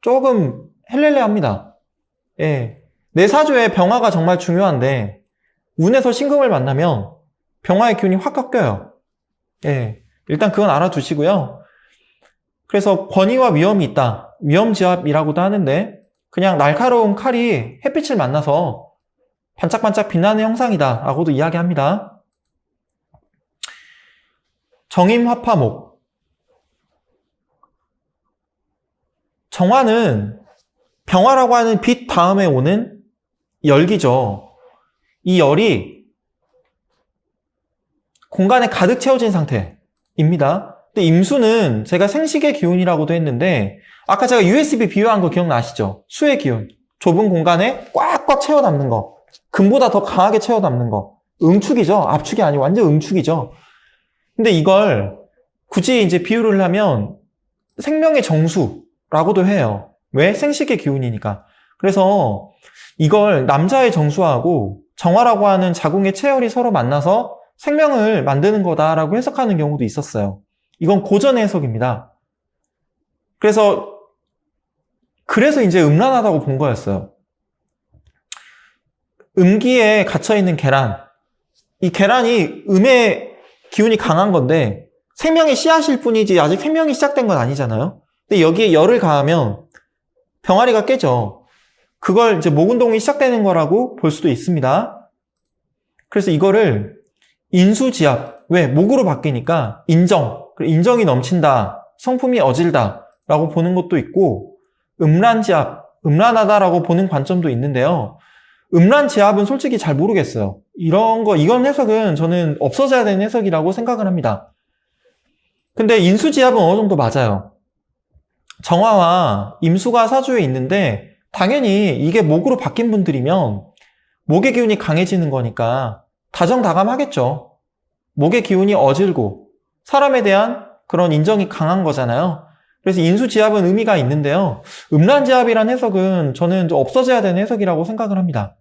A: 조금 헬렐레합니다. 예. 내 사주에 병화가 정말 중요한데 운에서 신금을 만나면 병화의 기운이 확 꺾여요. 예. 일단 그건 알아두시고요. 그래서 권위와 위험이 있다. 위험지압이라고도 하는데 그냥 날카로운 칼이 햇빛을 만나서 반짝반짝 빛나는 형상이다 라고도 이야기합니다. 정임화파목. 정화는 병화라고 하는 빛 다음에 오는 열기죠. 이 열이 공간에 가득 채워진 상태입니다. 근데 임수는 제가 생식의 기운이라고도 했는데 아까 제가 USB 비유한 거 기억나시죠? 수의 기운. 좁은 공간에 꽉꽉 채워 담는 거. 금보다 더 강하게 채워 담는 거. 응축이죠. 압축이 아니고 완전 응축이죠. 근데 이걸 굳이 이제 비유를 하면 생명의 정수라고도 해요. 왜? 생식의 기운이니까. 그래서 이걸 남자의 정수하고 정화라고 하는 자궁의 체열이 서로 만나서 생명을 만드는 거다라고 해석하는 경우도 있었어요. 이건 고전의 해석입니다. 그래서 이제 음란하다고 본 거였어요. 음기에 갇혀있는 계란. 이 계란이 음의 기운이 강한 건데 생명의 씨앗일 뿐이지 아직 생명이 시작된 건 아니잖아요. 근데 여기에 열을 가하면 병아리가 깨져. 그걸 이제 목운동이 시작되는 거라고 볼 수도 있습니다. 그래서 이거를 인수지압. 왜? 목으로 바뀌니까 인정이 넘친다. 성품이 어질다. 라고 보는 것도 있고 음란지압, 음란하다라고 보는 관점도 있는데요. 음란지압은 솔직히 잘 모르겠어요. 이건 해석은 저는 없어져야 되는 해석이라고 생각을 합니다. 근데 인수지압은 어느 정도 맞아요. 정화와 임수가 사주에 있는데 당연히 이게 목으로 바뀐 분들이면 목의 기운이 강해지는 거니까 다정다감하겠죠. 목의 기운이 어질고 사람에 대한 그런 인정이 강한 거잖아요. 그래서 인수지압은 의미가 있는데요. 음란지압이란 해석은 저는 좀 없어져야 되는 해석이라고 생각을 합니다.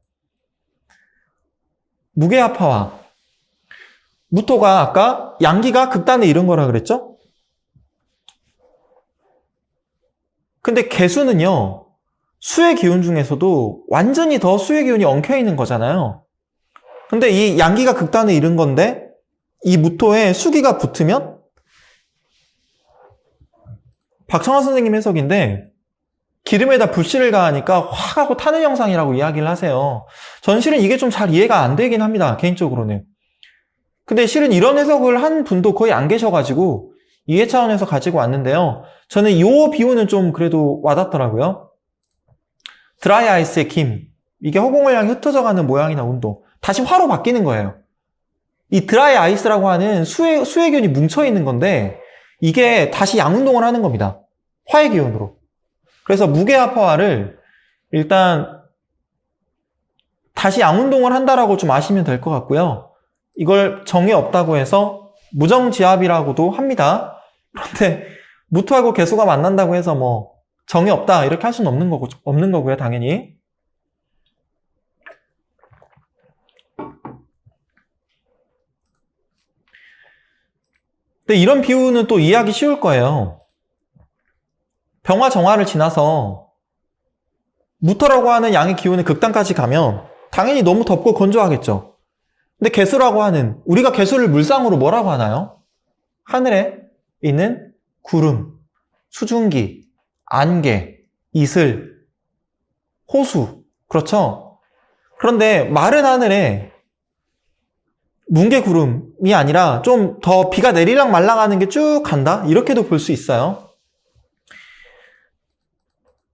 A: 무게합화와 무토가 아까 양기가 극단에 이른 거라 그랬죠? 근데 개수는요, 수의 기운 중에서도 완전히 더 수의 기운이 엉켜 있는 거잖아요. 근데 이 양기가 극단에 이른 건데 이 무토에 수기가 붙으면 박청환 선생님 해석인데 기름에다 불씨를 가하니까 확 하고 타는 형상이라고 이야기를 하세요. 전 실은 이게 좀 잘 이해가 안 되긴 합니다. 개인적으로는. 근데 실은 이런 해석을 한 분도 거의 안 계셔가지고 이해 차원에서 가지고 왔는데요. 저는 이 비유는 좀 그래도 와닿더라고요. 드라이 아이스의 김. 이게 허공을 향해 흩어져가는 모양이나 운동. 다시 화로 바뀌는 거예요. 이 드라이 아이스라고 하는 수의 기운이 뭉쳐있는 건데 이게 다시 양운동을 하는 겁니다. 화의 기운으로. 그래서 무게합화를 일단 다시 양운동을 한다라고 좀 아시면 될 것 같고요. 이걸 정이 없다고 해서 무정지압이라고도 합니다. 그런데 무토하고 개수가 만난다고 해서 뭐 정이 없다 이렇게 할 수는 없는 거고요, 당연히. 근데 이런 비유는 또 이해하기 쉬울 거예요. 병화 정화를 지나서 무토라고 하는 양의 기운의 극단까지 가면 당연히 너무 덥고 건조하겠죠. 근데 개수라고 하는, 우리가 개수를 물상으로 뭐라고 하나요? 하늘에 있는 구름, 수증기, 안개, 이슬, 호수. 그렇죠? 그런데 마른 하늘에 뭉게구름이 아니라 좀 더 비가 내리락 말랑하는 게 쭉 간다? 이렇게도 볼 수 있어요.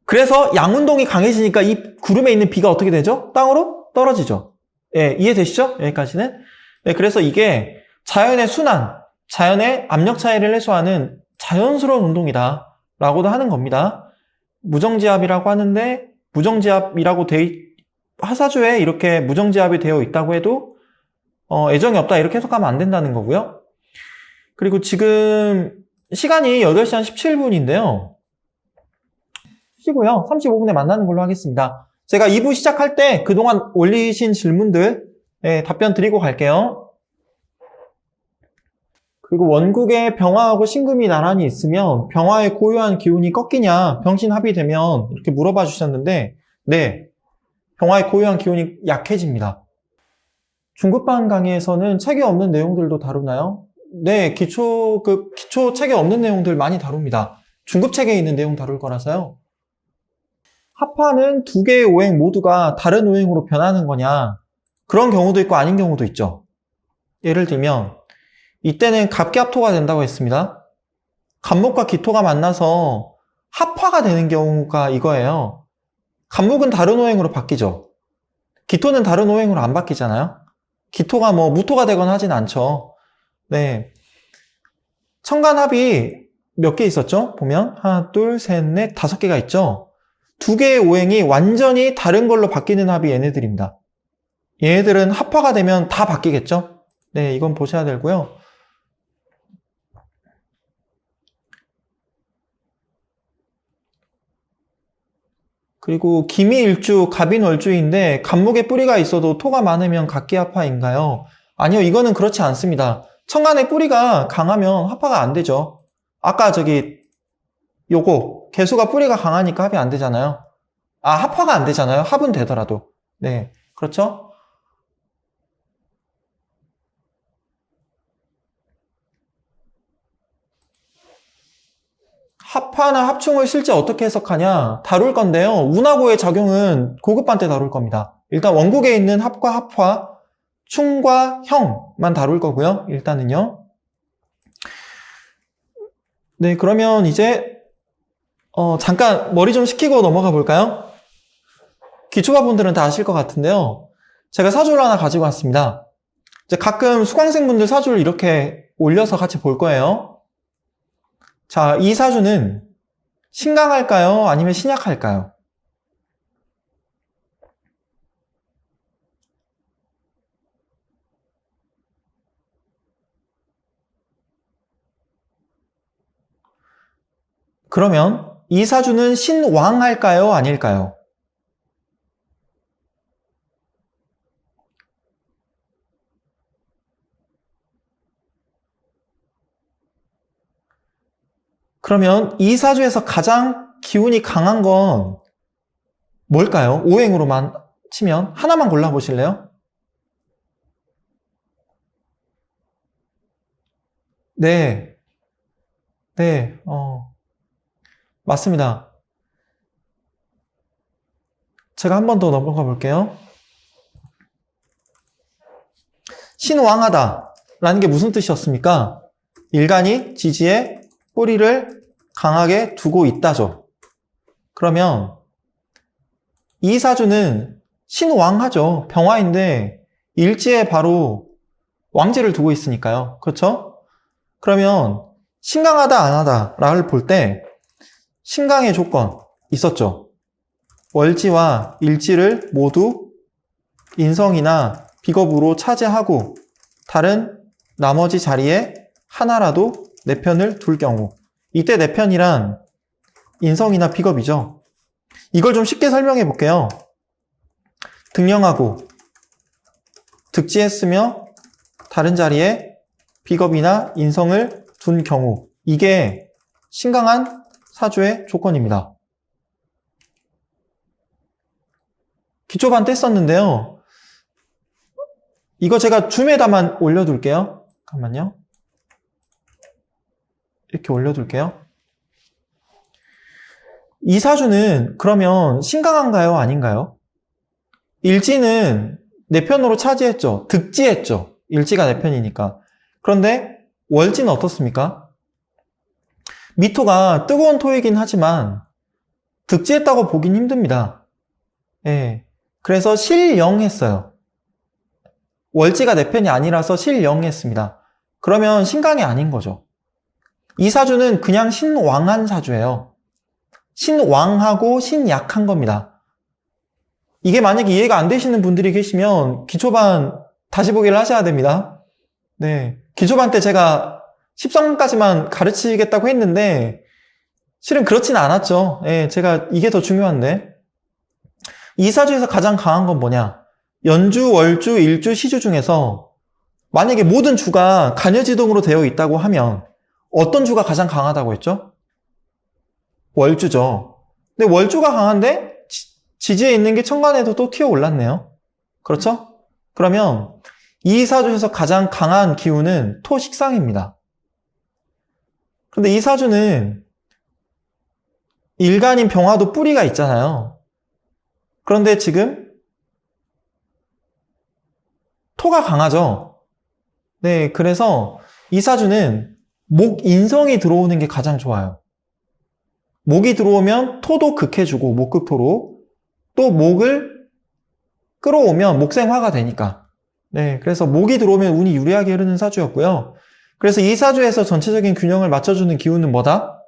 A: 그래서 양운동이 강해지니까 이 구름에 있는 비가 어떻게 되죠? 땅으로 떨어지죠. 예, 이해되시죠? 여기까지는. 네, 그래서 이게 자연의 순환, 자연의 압력 차이를 해소하는 자연스러운 운동이다 라고도 하는 겁니다. 무정지압이라고 하는데 무정지압이라고 화사주에 이렇게 무정지압이 되어 있다고 해도 애정이 없다 이렇게 해석하면 안 된다는 거고요. 그리고 지금 시간이 8시 한 17분인데요. 쉬고요. 35분에 만나는 걸로 하겠습니다. 제가 2부 시작할 때 그동안 올리신 질문들 답변 드리고 갈게요. 그리고 원국에 병화하고 신금이 나란히 있으면 병화의 고유한 기운이 꺾이냐 병신합의되면 이렇게 물어봐 주셨는데 네, 병화의 고유한 기운이 약해집니다. 중급반 강의에서는 책에 없는 내용들도 다루나요? 네, 기초 책에 없는 내용들 많이 다룹니다. 중급책에 있는 내용 다룰 거라서요. 합화는 두 개의 오행 모두가 다른 오행으로 변하는 거냐? 그런 경우도 있고 아닌 경우도 있죠. 예를 들면 이때는 갑기합토가 된다고 했습니다. 갑목과 기토가 만나서 합화가 되는 경우가 이거예요. 갑목은 다른 오행으로 바뀌죠. 기토는 다른 오행으로 안 바뀌잖아요. 기토가 뭐 무토가 되거나 하진 않죠. 네. 천간합이 몇 개 있었죠? 보면 하나, 둘, 셋, 넷, 5개가 있죠. 두 개의 오행이 완전히 다른 걸로 바뀌는 합이 얘네들입니다. 얘네들은 합화가 되면 다 바뀌겠죠? 네, 이건 보셔야 되고요. 그리고 기미일주, 갑인월주인데 갑목에 뿌리가 있어도 토가 많으면 갑기합화인가요? 아니요, 이거는 그렇지 않습니다. 천간에 뿌리가 강하면 합화가 안 되죠. 아까 요거 개수가 뿌리가 강하니까 합이 안 되잖아요. 합화가 안 되잖아요. 합은 되더라도. 네, 그렇죠? 합화나 합충을 실제 어떻게 해석하냐 다룰 건데요. 운하고의 작용은 고급반 때 다룰 겁니다. 일단 원국에 있는 합과 합화, 충과 형만 다룰 거고요. 일단은요. 네, 그러면 이제 잠깐 머리 좀 식히고 넘어가 볼까요? 기초과분들은 다 아실 것 같은데요. 제가 사주를 하나 가지고 왔습니다. 이제 가끔 수강생분들 사주를 이렇게 올려서 같이 볼 거예요. 자, 이 사주는 신강할까요? 아니면 신약할까요? 그러면 이 사주는 신왕할까요? 아닐까요? 그러면 이 사주에서 가장 기운이 강한 건 뭘까요? 오행으로만 치면 하나만 골라보실래요? 네, 네, 맞습니다. 제가 한 번 더 넘어가 볼게요. 신왕하다 라는 게 무슨 뜻이었습니까? 일간이 지지에 뿌리를 강하게 두고 있다죠. 그러면 이 사주는 신왕하죠. 병화인데 일지에 바로 왕지를 두고 있으니까요. 그렇죠? 그러면 신강하다 안 하다를 볼 때 신강의 조건 있었죠. 월지와 일지를 모두 인성이나 비겁으로 차지하고 다른 나머지 자리에 하나라도 내 편을 둘 경우, 이때 내 편이란 인성이나 비겁이죠. 이걸 좀 쉽게 설명해 볼게요. 등령하고 득지했으며 다른 자리에 비겁이나 인성을 둔 경우, 이게 신강한 사주의 조건입니다. 기초반 뗐었는데요. 이거 제가 줌에다만 올려둘게요. 잠깐만요. 이렇게 올려둘게요. 이 사주는 그러면 신강한가요? 아닌가요? 일지는 내 편으로 차지했죠. 득지했죠. 일지가 내 편이니까. 그런데 월지는 어떻습니까? 미토가 뜨거운 토이긴 하지만 득지했다고 보긴 힘듭니다. 예. 그래서 실영했어요. 월지가 내 편이 아니라서 실영했습니다. 그러면 신강이 아닌 거죠. 이 사주는 그냥 신왕한 사주예요. 신왕하고 신약한 겁니다. 이게 만약에 이해가 안 되시는 분들이 계시면 기초반 다시 보기를 하셔야 됩니다. 네. 기초반 때 제가 10성까지만 가르치겠다고 했는데 실은 그렇지는 않았죠. 예, 제가 이게 더 중요한데. 이 사주에서 가장 강한 건 뭐냐? 연주, 월주, 일주, 시주 중에서 만약에 모든 주가 간여지동으로 되어 있다고 하면 어떤 주가 가장 강하다고 했죠? 월주죠. 근데 월주가 강한데 지지에 있는 게 천간에도 또 튀어 올랐네요. 그렇죠? 그러면 이 사주에서 가장 강한 기운은 토식상입니다. 근데 이 사주는 일간인 병화도 뿌리가 있잖아요. 그런데 지금 토가 강하죠. 네, 그래서 이 사주는 목인성이 들어오는 게 가장 좋아요. 목이 들어오면 토도 극해주고 목극토로, 또 목을 끌어오면 목생화가 되니까. 네, 그래서 목이 들어오면 운이 유리하게 흐르는 사주였고요. 그래서 이 사주에서 전체적인 균형을 맞춰주는 기운은 뭐다?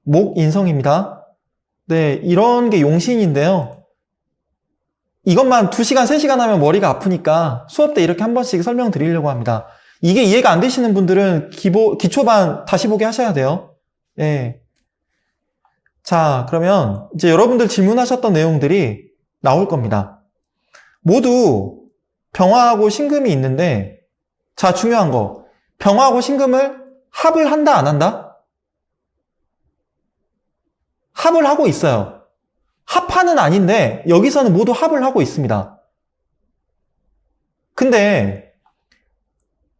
A: 목인성입니다. 네, 이런 게 용신인데요. 이것만 2시간, 3시간 하면 머리가 아프니까 수업 때 이렇게 한 번씩 설명드리려고 합니다. 이게 이해가 안 되시는 분들은 기초반 다시 보기 하셔야 돼요. 예. 자, 그러면 이제 여러분들 질문하셨던 내용들이 나올 겁니다. 모두 병화하고 신금이 있는데, 자, 중요한 거. 병화하고 신금을 합을 한다, 안 한다? 합을 하고 있어요. 합하는 아닌데 여기서는 모두 합을 하고 있습니다. 근데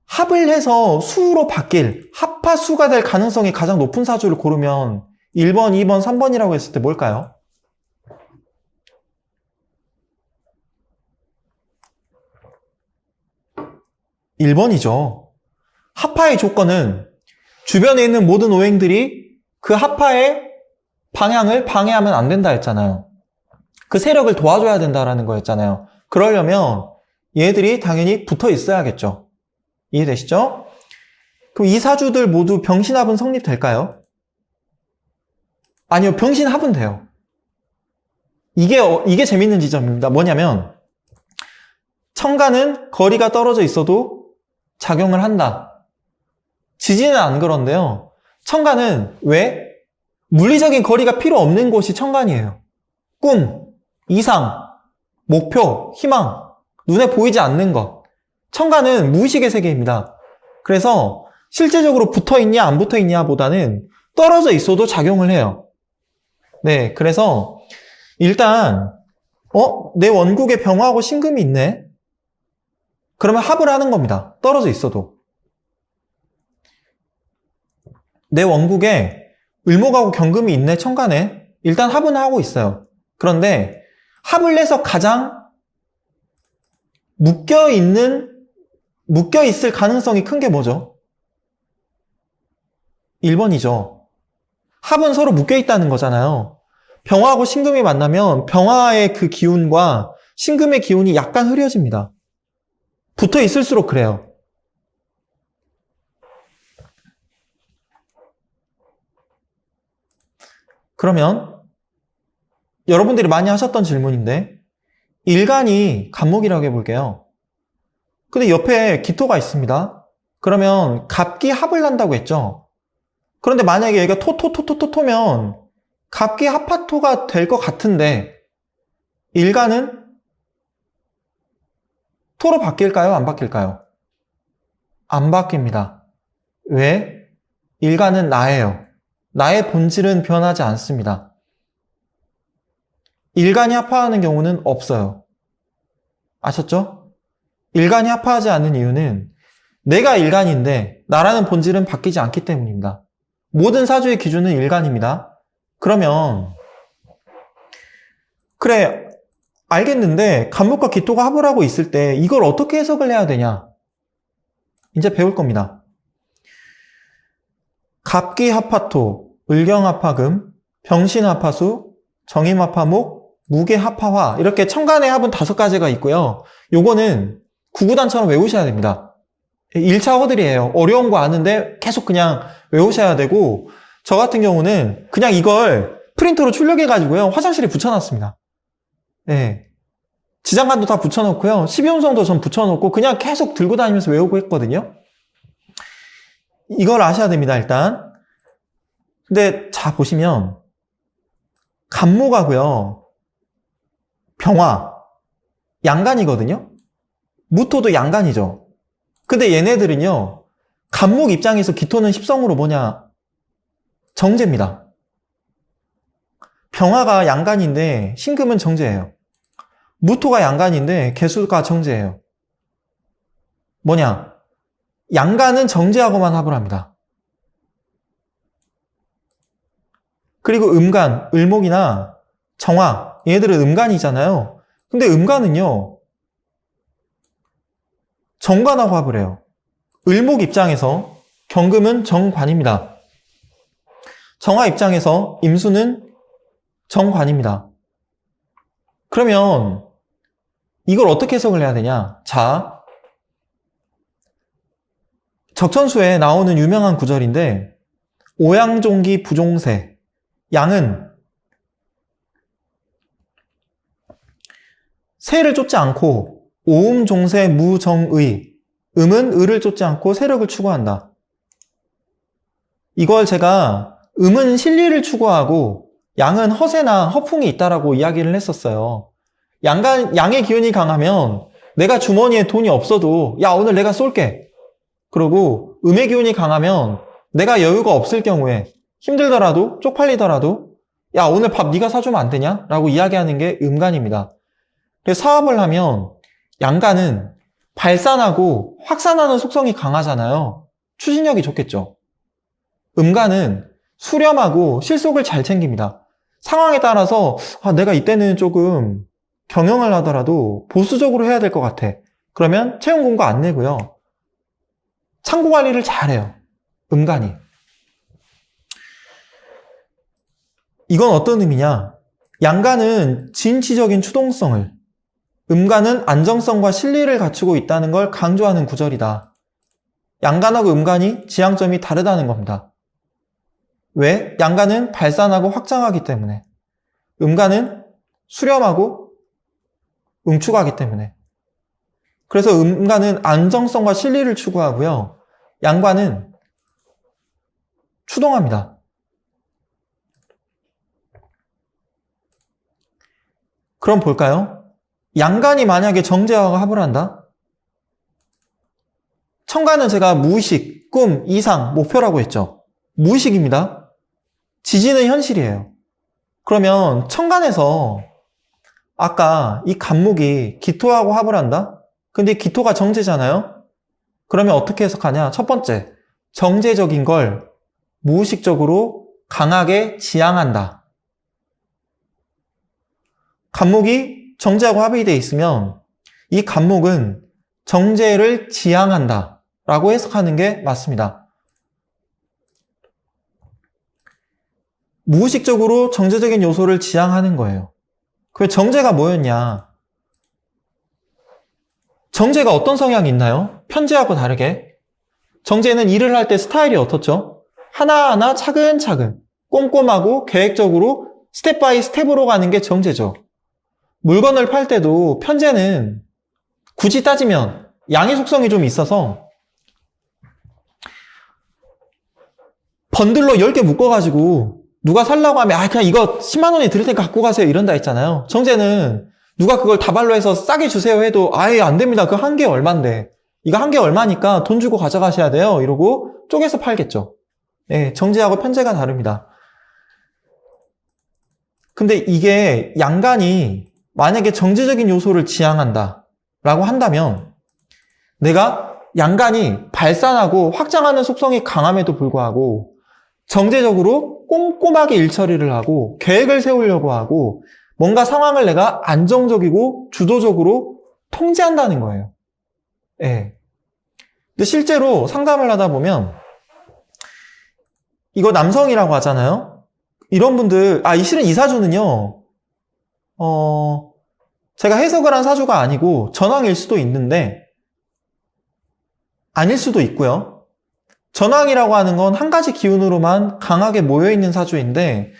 A: 합을 해서 수로 바뀔 합하수가 될 가능성이 가장 높은 사주를 고르면 1번, 2번, 3번이라고 했을 때 뭘까요? (1번이죠) 합하의 조건은 주변에 있는 모든 오행들이 그 합하의 방향을 방해하면 안 된다 했잖아요. 그 세력을 도와줘야 된다라는 거였잖아요. 그러려면 얘들이 당연히 붙어 있어야겠죠. 이해되시죠? 그럼 이 사주들 모두 병신합은 성립될까요? 아니요, 병신합은 돼요. 이게 재밌는 지점입니다. 뭐냐면 천간은 거리가 떨어져 있어도 작용을 한다. 지지는 안 그런데요. 천간은 왜? 물리적인 거리가 필요 없는 곳이 천간이에요. 꿈, 이상, 목표, 희망, 눈에 보이지 않는 것. 천간은 무의식의 세계입니다. 그래서 실제적으로 붙어 있냐 안 붙어 있냐 보다는 떨어져 있어도 작용을 해요. 네, 그래서 일단 내 원국에 병화하고 신금이 있네. 그러면 합을 하는 겁니다. 떨어져 있어도. 내 원국에 을목하고 경금이 있네, 천간에. 일단 합은 하고 있어요. 그런데 합을 내서 가장 묶여있을 가능성이 큰 게 뭐죠? 1번이죠. 합은 서로 묶여있다는 거잖아요. 병화하고 신금이 만나면 병화의 그 기운과 신금의 기운이 약간 흐려집니다. 붙어 있을수록 그래요. 그러면 여러분들이 많이 하셨던 질문인데 일간이 간목이라고 해볼게요. 근데 옆에 기토가 있습니다. 그러면 갑기 합을 난다고 했죠. 그런데 만약에 얘가 토면 갑기 합화토가 될 것 같은데 일간은 토로 바뀔까요? 안 바뀔까요? 안 바뀝니다. 왜? 일간은 나예요. 나의 본질은 변하지 않습니다. 일간이 합화하는 경우는 없어요. 아셨죠? 일간이 합화하지 않는 이유는 내가 일간인데 나라는 본질은 바뀌지 않기 때문입니다. 모든 사주의 기준은 일간입니다. 그러면 그래, 알겠는데 간목과 기토가 합을 하고 있을 때 이걸 어떻게 해석을 해야 되냐? 이제 배울 겁니다. 갑기 합화토, 을경 합화금, 병신 합화수, 정임 합화목, 무게 합화화 이렇게 천간의 합은 5가지가 있고요. 요거는 구구단처럼 외우셔야 됩니다. 1차 허들이에요. 어려운 거 아는데 계속 그냥 외우셔야 되고 저 같은 경우는 그냥 이걸 프린터로 출력해가지고요. 화장실에 붙여놨습니다. 네. 지장간도 다 붙여놓고요. 12운성도 전 붙여놓고 그냥 계속 들고 다니면서 외우고 했거든요. 이걸 아셔야 됩니다, 일단. 근데 자 보시면 간목하고요. 병화, 양간이거든요. 무토도 양간이죠. 근데 얘네들은요. 간목 입장에서 기토는 십성으로 뭐냐? 정제입니다. 병화가 양간인데 신금은 정제예요. 무토가 양간인데 개수가 정제예요. 뭐냐? 양간은 정제하고만 합을 합니다. 그리고 음간, 을목이나 정화, 얘들은 음간이잖아요. 근데 음간은요, 정관하고 합을 해요. 을목 입장에서 경금은 정관입니다. 정화 입장에서 임수는 정관입니다. 그러면 이걸 어떻게 해석을 해야 되냐? 자, 적천수에 나오는 유명한 구절인데 오양종기 부종세, 양은 세를 쫓지 않고 오음종세 무정의, 음은 의를 쫓지 않고 세력을 추구한다. 이걸 제가 음은 실리를 추구하고 양은 허세나 허풍이 있다라고 이야기를 했었어요. 양의 기운이 강하면 내가 주머니에 돈이 없어도 야 오늘 내가 쏠게. 그리고 음의 기운이 강하면 내가 여유가 없을 경우에 힘들더라도 쪽팔리더라도 야 오늘 밥 네가 사주면 안 되냐? 라고 이야기하는 게 음간입니다. 그래서 사업을 하면 양간은 발산하고 확산하는 속성이 강하잖아요. 추진력이 좋겠죠. 음간은 수렴하고 실속을 잘 챙깁니다. 상황에 따라서 내가 이때는 조금 경영을 하더라도 보수적으로 해야 될 것 같아. 그러면 채용 공고 안 내고요. 창고 관리를 잘해요. 음간이. 이건 어떤 의미냐? 양간은 진취적인 추동성을, 음간은 안정성과 실리를 갖추고 있다는 걸 강조하는 구절이다. 양간하고 음간이 지향점이 다르다는 겁니다. 왜? 양간은 발산하고 확장하기 때문에, 음간은 수렴하고 응축하기 때문에. 그래서 음간은 안정성과 실리를 추구하고요. 양간은 추동합니다. 그럼 볼까요? 양간이 만약에 정제하고 합을 한다? 천간은 제가 무의식, 꿈, 이상, 목표라고 했죠. 무의식입니다. 지지는 현실이에요. 그러면 천간에서 아까 이 간목이 기토하고 합을 한다? 근데 기토가 정제잖아요? 그러면 어떻게 해석하냐? 첫 번째, 정제적인 걸 무의식적으로 강하게 지향한다. 간목이 정제하고 합이 되어 있으면 이 간목은 정제를 지향한다 라고 해석하는 게 맞습니다. 무의식적으로 정제적인 요소를 지향하는 거예요. 그 정제가 뭐였냐? 정제가 어떤 성향이 있나요? 편제하고 다르게. 정제는 일을 할 때 스타일이 어떻죠? 하나하나 차근차근 꼼꼼하고 계획적으로 스텝 바이 스텝으로 가는 게 정제죠. 물건을 팔 때도 편제는 굳이 따지면 양의 속성이 좀 있어서 번들로 10개 묶어가지고 누가 살라고 하면 그냥 이거 10만 원에 드릴 테니까 갖고 가세요 이런다 했잖아요. 정제는 누가 그걸 다발로 해서 싸게 주세요 해도 아예 안 됩니다. 그 한 개 얼만데. 이거 한 개 얼마니까 돈 주고 가져가셔야 돼요. 이러고 쪼개서 팔겠죠. 네, 정제하고 편제가 다릅니다. 근데 이게 양간이 만약에 정제적인 요소를 지향한다 라고 한다면 내가 양간이 발산하고 확장하는 속성이 강함에도 불구하고 정제적으로 꼼꼼하게 일처리를 하고 계획을 세우려고 하고 뭔가 상황을 내가 안정적이고 주도적으로 통제한다는 거예요. 예. 근데 실제로 상담을 하다 보면 이거 남성이라고 하잖아요. 이런 분들, 실은 이 사주는요, 제가 해석을 한 사주가 아니고 전황일 수도 있는데 아닐 수도 있고요. 전황이라고 하는 건 한 가지 기운으로만 강하게 모여있는 사주인데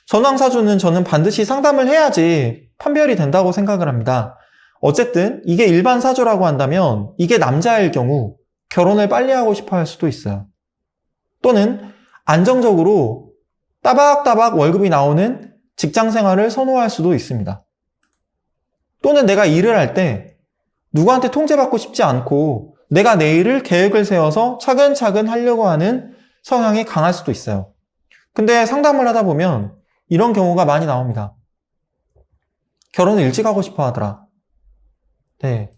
A: 전황 사주는 저는 반드시 상담을 해야지 판별이 된다고 생각을 합니다. 어쨌든 이게 일반 사주라고 한다면 이게 남자일 경우 결혼을 빨리 하고 싶어 할 수도 있어요. 또는 안정적으로 따박따박 월급이 나오는 직장 생활을 선호할 수도 있습니다. 또는 내가 일을 할 때 누구한테 통제받고 싶지 않고 내가 내 일을 계획을 세워서 차근차근 하려고 하는 성향이 강할 수도 있어요. 근데 상담을 하다 보면 이런 경우가 많이 나옵니다. 결혼을 일찍 하고 싶어 하더라. 네.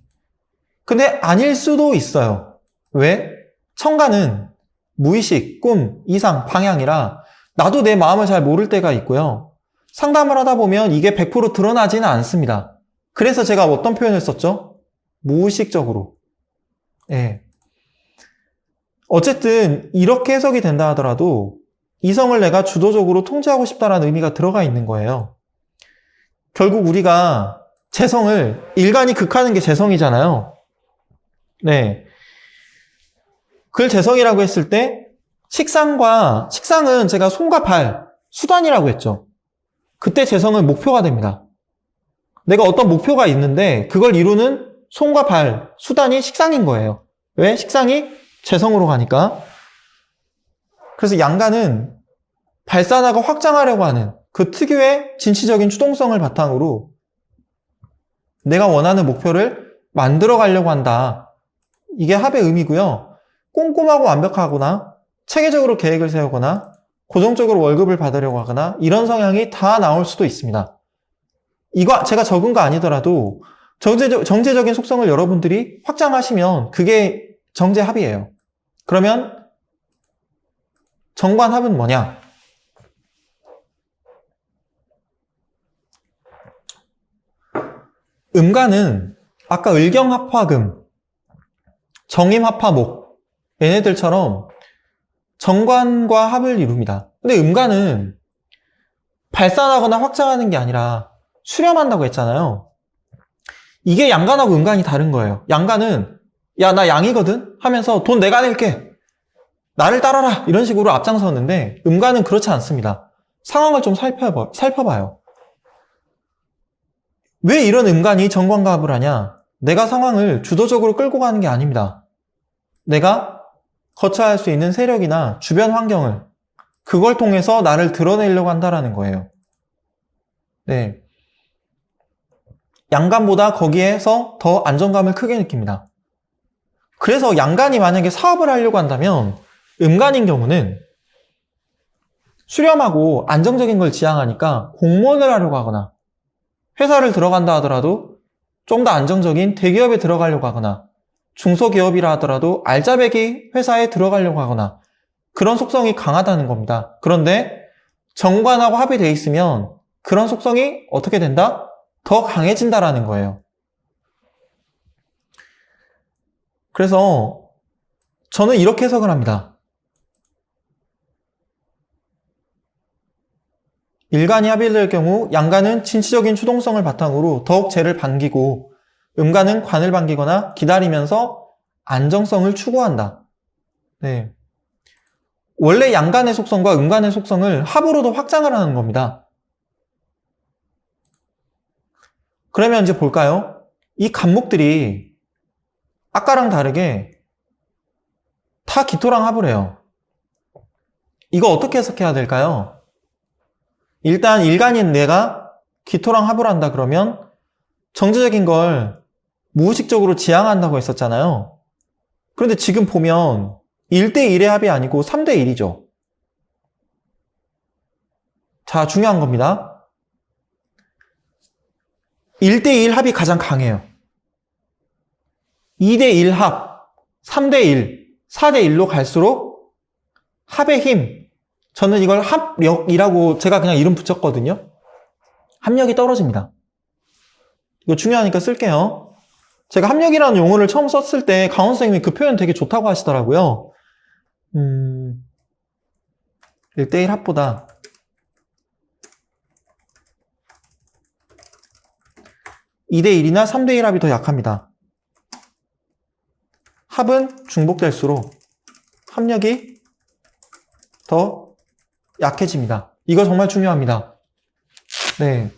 A: 근데 아닐 수도 있어요. 왜? 천간은 무의식, 꿈, 이상, 방향이라 나도 내 마음을 잘 모를 때가 있고요. 상담을 하다 보면 이게 100% 드러나지는 않습니다. 그래서 제가 어떤 표현을 썼죠? 무의식적으로. 예. 어쨌든 이렇게 해석이 된다 하더라도 이성을 내가 주도적으로 통제하고 싶다는 의미가 들어가 있는 거예요. 결국 우리가 재성을 일간이 극하는 게 재성이잖아요. 네. 그걸 재성이라고 했을 때 식상은 제가 손과 발, 수단이라고 했죠. 그때 재성은 목표가 됩니다. 내가 어떤 목표가 있는데 그걸 이루는 손과 발, 수단이 식상인 거예요. 왜? 식상이 재성으로 가니까. 그래서 양간은 발산하고 확장하려고 하는 그 특유의 진취적인 추동성을 바탕으로 내가 원하는 목표를 만들어 가려고 한다. 이게 합의 의미고요. 꼼꼼하고 완벽하거나 체계적으로 계획을 세우거나 고정적으로 월급을 받으려고 하거나 이런 성향이 다 나올 수도 있습니다. 이거 제가 적은 거 아니더라도 정제적인 속성을 여러분들이 확장하시면 그게 정제합이에요. 그러면 정관합은 뭐냐? 음간은 아까 을경합화금, 정임합화목 얘네들처럼 정관과 합을 이룹니다. 근데 음간은 발산하거나 확장하는 게 아니라 수렴한다고 했잖아요. 이게 양간하고 음간이 다른 거예요. 양간은 야, 나 양이거든? 하면서 돈 내가 낼게. 나를 따라라. 이런 식으로 앞장섰는데 음간은 그렇지 않습니다. 상황을 좀 살펴봐요. 왜 이런 음간이 정관과 합을 하냐? 내가 상황을 주도적으로 끌고 가는 게 아닙니다. 내가 거쳐야 할 수 있는 세력이나 주변 환경을 그걸 통해서 나를 드러내려고 한다라는 거예요. 네. 양간보다 거기에서 더 안정감을 크게 느낍니다. 그래서 양간이 만약에 사업을 하려고 한다면 음간인 경우는 수렴하고 안정적인 걸 지향하니까 공무원을 하려고 하거나 회사를 들어간다 하더라도 좀 더 안정적인 대기업에 들어가려고 하거나 중소기업이라 하더라도 알짜배기 회사에 들어가려고 하거나 그런 속성이 강하다는 겁니다. 그런데 정관하고 합의되어 있으면 그런 속성이 어떻게 된다? 더 강해진다라는 거예요. 그래서 저는 이렇게 해석을 합니다. 일간이 합의될 경우 양간은 진취적인 추동성을 바탕으로 더욱 재를 반기고 음간은 관을 반기거나 기다리면서 안정성을 추구한다. 네. 원래 양간의 속성과 음간의 속성을 합으로도 확장을 하는 겁니다. 그러면 이제 볼까요? 이 간목들이 아까랑 다르게 다 기토랑 합을 해요. 이거 어떻게 해석해야 될까요? 일단 일간인 내가 기토랑 합을 한다 그러면 정제적인 걸 무의식적으로 지향한다고 했었잖아요. 그런데 지금 보면 1대1의 합이 아니고 3대1이죠. 자, 중요한 겁니다. 1대1 합이 가장 강해요. 2대1 합, 3대1, 4대1로 갈수록 합의 힘, 저는 이걸 합력이라고 제가 그냥 이름 붙였거든요. 합력이 떨어집니다. 이거 중요하니까 쓸게요. 제가 합력이라는 용어를 처음 썼을 때 강원 선생님이 그 표현 되게 좋다고 하시더라고요. 1대1 합보다 2대1이나 3대1 합이 더 약합니다. 합은 중복될수록 합력이 더 약해집니다. 이거 정말 중요합니다. 네.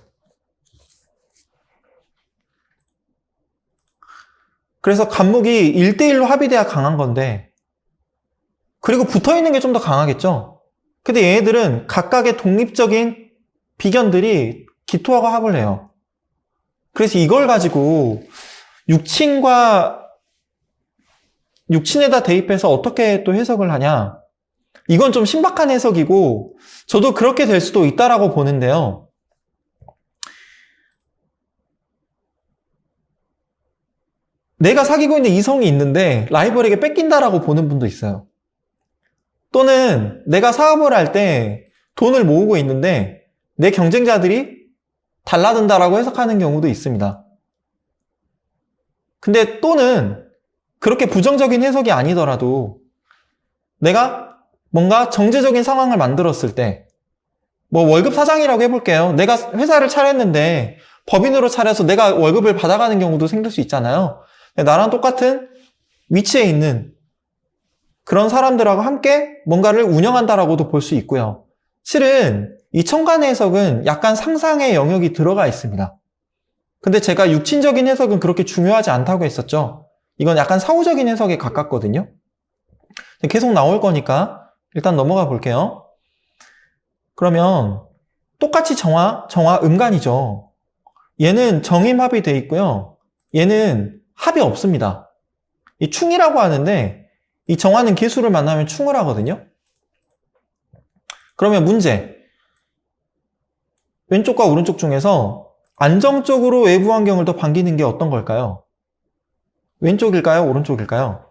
A: 그래서 간목이 1대1로 합의돼야 강한 건데, 그리고 붙어있는 게 좀 더 강하겠죠? 근데 얘네들은 각각의 독립적인 비견들이 기토하고 합을 해요. 그래서 이걸 가지고 육친에다 대입해서 어떻게 또 해석을 하냐? 이건 좀 신박한 해석이고 저도 그렇게 될 수도 있다라고 보는데요. 내가 사귀고 있는 이성이 있는데 라이벌에게 뺏긴다라고 보는 분도 있어요. 또는 내가 사업을 할 때 돈을 모으고 있는데 내 경쟁자들이 달라든다라고 해석하는 경우도 있습니다. 근데 또는 그렇게 부정적인 해석이 아니더라도 내가 뭔가 정제적인 상황을 만들었을 때, 뭐 월급 사장이라고 해볼게요. 내가 회사를 차렸는데 법인으로 차려서 내가 월급을 받아가는 경우도 생길 수 있잖아요. 나랑 똑같은 위치에 있는 그런 사람들하고 함께 뭔가를 운영한다라고도 볼 수 있고요. 실은 이 천간의 해석은 약간 상상의 영역이 들어가 있습니다. 근데 제가 육친적인 해석은 그렇게 중요하지 않다고 했었죠. 이건 약간 사후적인 해석에 가깝거든요. 계속 나올 거니까 일단 넘어가 볼게요. 그러면 똑같이 정화, 음간이죠. 얘는 정임합이 돼 있고요. 얘는 합이 없습니다. 이 충이라고 하는데 이 정화는 기수를 만나면 충을 하거든요. 그러면 문제. 왼쪽과 오른쪽 중에서 안정적으로 외부 환경을 더 반기는 게 어떤 걸까요? 왼쪽일까요? 오른쪽일까요?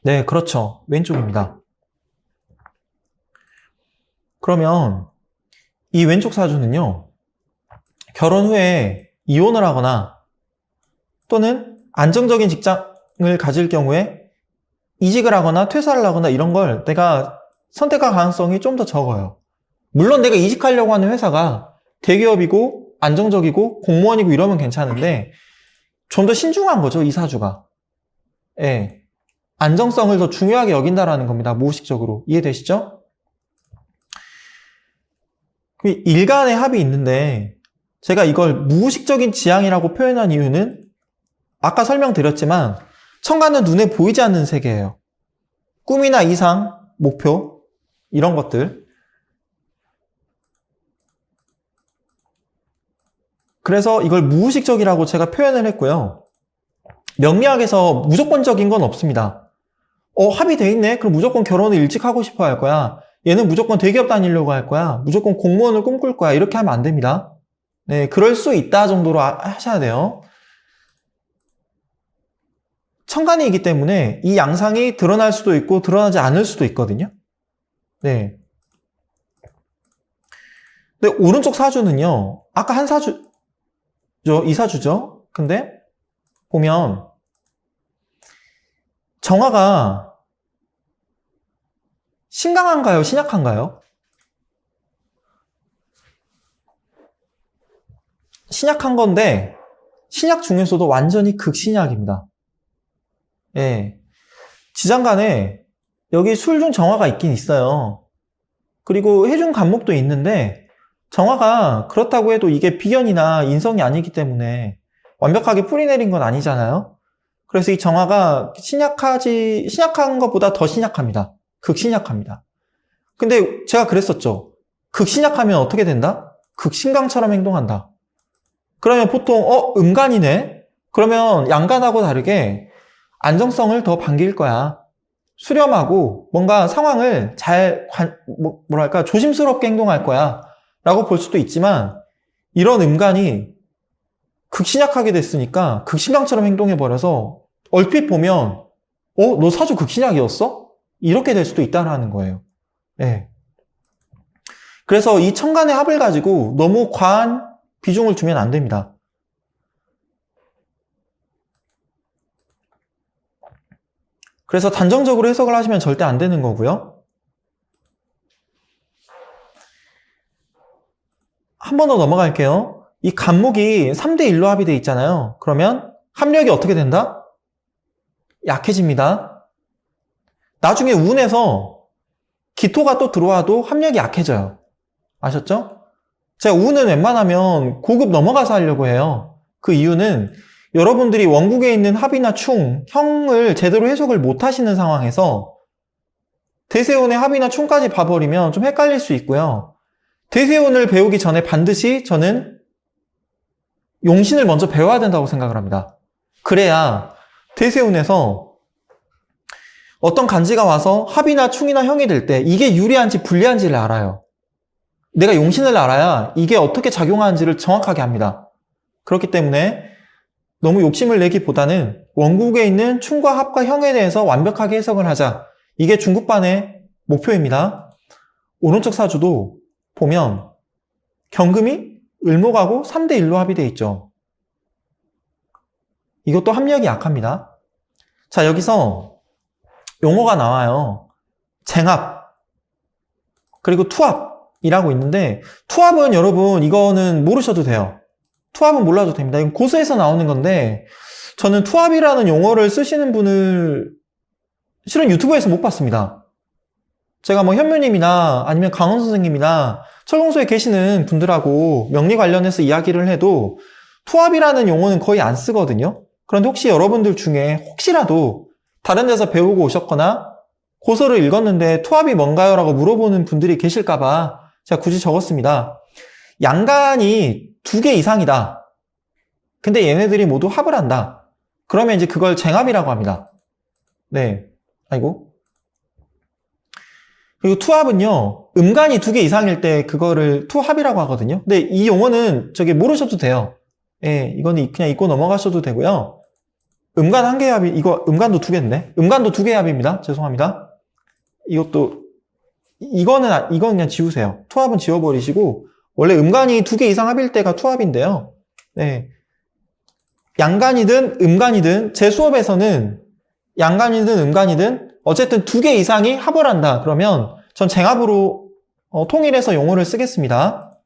A: 네, 그렇죠. 왼쪽입니다. 그러면 이 왼쪽 사주는요, 결혼 후에 이혼을 하거나 또는 안정적인 직장을 가질 경우에 이직을 하거나 퇴사를 하거나 이런 걸 내가 선택할 가능성이 좀 더 적어요. 물론 내가 이직하려고 하는 회사가 대기업이고 안정적이고 공무원이고 이러면 괜찮은데 좀 더 신중한 거죠, 이 사주가. 예. 안정성을 더 중요하게 여긴다라는 겁니다. 무의식적으로. 이해되시죠? 일간의 합이 있는데 제가 이걸 무의식적인 지향이라고 표현한 이유는 아까 설명드렸지만 천간은 눈에 보이지 않는 세계예요. 꿈이나 이상, 목표 이런 것들. 그래서 이걸 무의식적이라고 제가 표현을 했고요. 명리학에서 무조건적인 건 없습니다. 합의돼 있네? 그럼 무조건 결혼을 일찍 하고 싶어 할 거야. 얘는 무조건 대기업 다니려고 할 거야. 무조건 공무원을 꿈꿀 거야. 이렇게 하면 안 됩니다. 네, 그럴 수 있다 정도로 하셔야 돼요. 천간이기 때문에 이 양상이 드러날 수도 있고 드러나지 않을 수도 있거든요. 네. 근데 오른쪽 사주는요. 아까 한 사주죠. 이 사주죠. 근데 보면 정화가 신강한가요? 신약한가요? 신약한 건데 신약 중에서도 완전히 극신약입니다. 예. 지장간에 여기 술중 정화가 있긴 있어요. 그리고 해중 간목도 있는데 정화가 그렇다고 해도 이게 비견이나 인성이 아니기 때문에 완벽하게 뿌리내린 건 아니잖아요. 그래서 이 정화가 신약한 것보다 더 신약합니다. 극신약합니다. 근데 제가 그랬었죠. 극신약하면 어떻게 된다? 극신강처럼 행동한다. 그러면 보통 음간이네? 그러면 양간하고 다르게 안정성을 더 반길 거야. 수렴하고 뭔가 상황을 잘 조심스럽게 행동할 거야 라고 볼 수도 있지만 이런 음간이 극신약하게 됐으니까 극신강처럼 행동해버려서 얼핏 보면 너 사주 극신약이었어? 이렇게 될 수도 있다는 거예요. 네. 그래서 이 천간의 합을 가지고 너무 과한 비중을 주면 안 됩니다. 그래서 단정적으로 해석을 하시면 절대 안 되는 거고요. 한 번 더 넘어갈게요. 이 간목이 3대 1로 합의되어 있잖아요. 그러면 합력이 어떻게 된다? 약해집니다. 나중에 운에서 기토가 또 들어와도 합력이 약해져요. 아셨죠? 제가 운은 웬만하면 고급 넘어가서 하려고 해요. 그 이유는 여러분들이 원국에 있는 합이나 충, 형을 제대로 해석을 못 하시는 상황에서 대세운의 합이나 충까지 봐버리면 좀 헷갈릴 수 있고요. 대세운을 배우기 전에 반드시 저는 용신을 먼저 배워야 된다고 생각을 합니다. 그래야 대세운에서 어떤 간지가 와서 합이나 충이나 형이 될 때 이게 유리한지 불리한지를 알아요. 내가 용신을 알아야 이게 어떻게 작용하는지를 정확하게 합니다. 그렇기 때문에 너무 욕심을 내기보다는 원국에 있는 충과 합과 형에 대해서 완벽하게 해석을 하자. 이게 중국반의 목표입니다. 오른쪽 사주도 보면 경금이 을목하고 3대 1로 합의되어 있죠. 이것도 합력이 약합니다. 자, 여기서 용어가 나와요. 쟁합, 그리고 투합이라고 있는데 투합은 여러분 이거는 모르셔도 돼요. 투합은 몰라도 됩니다. 이건 고수에서 나오는 건데 저는 투합이라는 용어를 쓰시는 분을 실은 유튜브에서 못 봤습니다. 제가 뭐 현묘님이나 아니면 강원 선생님이나 철공소에 계시는 분들하고 명리 관련해서 이야기를 해도 투합이라는 용어는 거의 안 쓰거든요. 그런데 혹시 여러분들 중에 혹시라도 다른 데서 배우고 오셨거나 고서를 읽었는데 투합이 뭔가요? 라고 물어보는 분들이 계실까봐 제가 굳이 적었습니다. 양간이 2개 이상이다. 근데 얘네들이 모두 합을 한다. 그러면 이제 그걸 쟁합이라고 합니다. 네. 아이고. 그리고 투합은요, 음간이 2개 이상일 때 그거를 투합이라고 하거든요. 근데 이 용어는 모르셔도 돼요. 예, 이거는 그냥 잊고 넘어가셔도 되고요. 음간 1개 합이, 이거 음간도 2개인데? 음간도 2개 합입니다. 죄송합니다. 이건 그냥 지우세요. 투합은 지워버리시고, 원래 음간이 2개 이상 합일 때가 투합인데요. 네. 양간이든 음간이든 제 수업에서는 양간이든 음간이든 어쨌든 2개 이상이 합을 한다. 그러면 전 쟁합으로 통일해서 용어를 쓰겠습니다.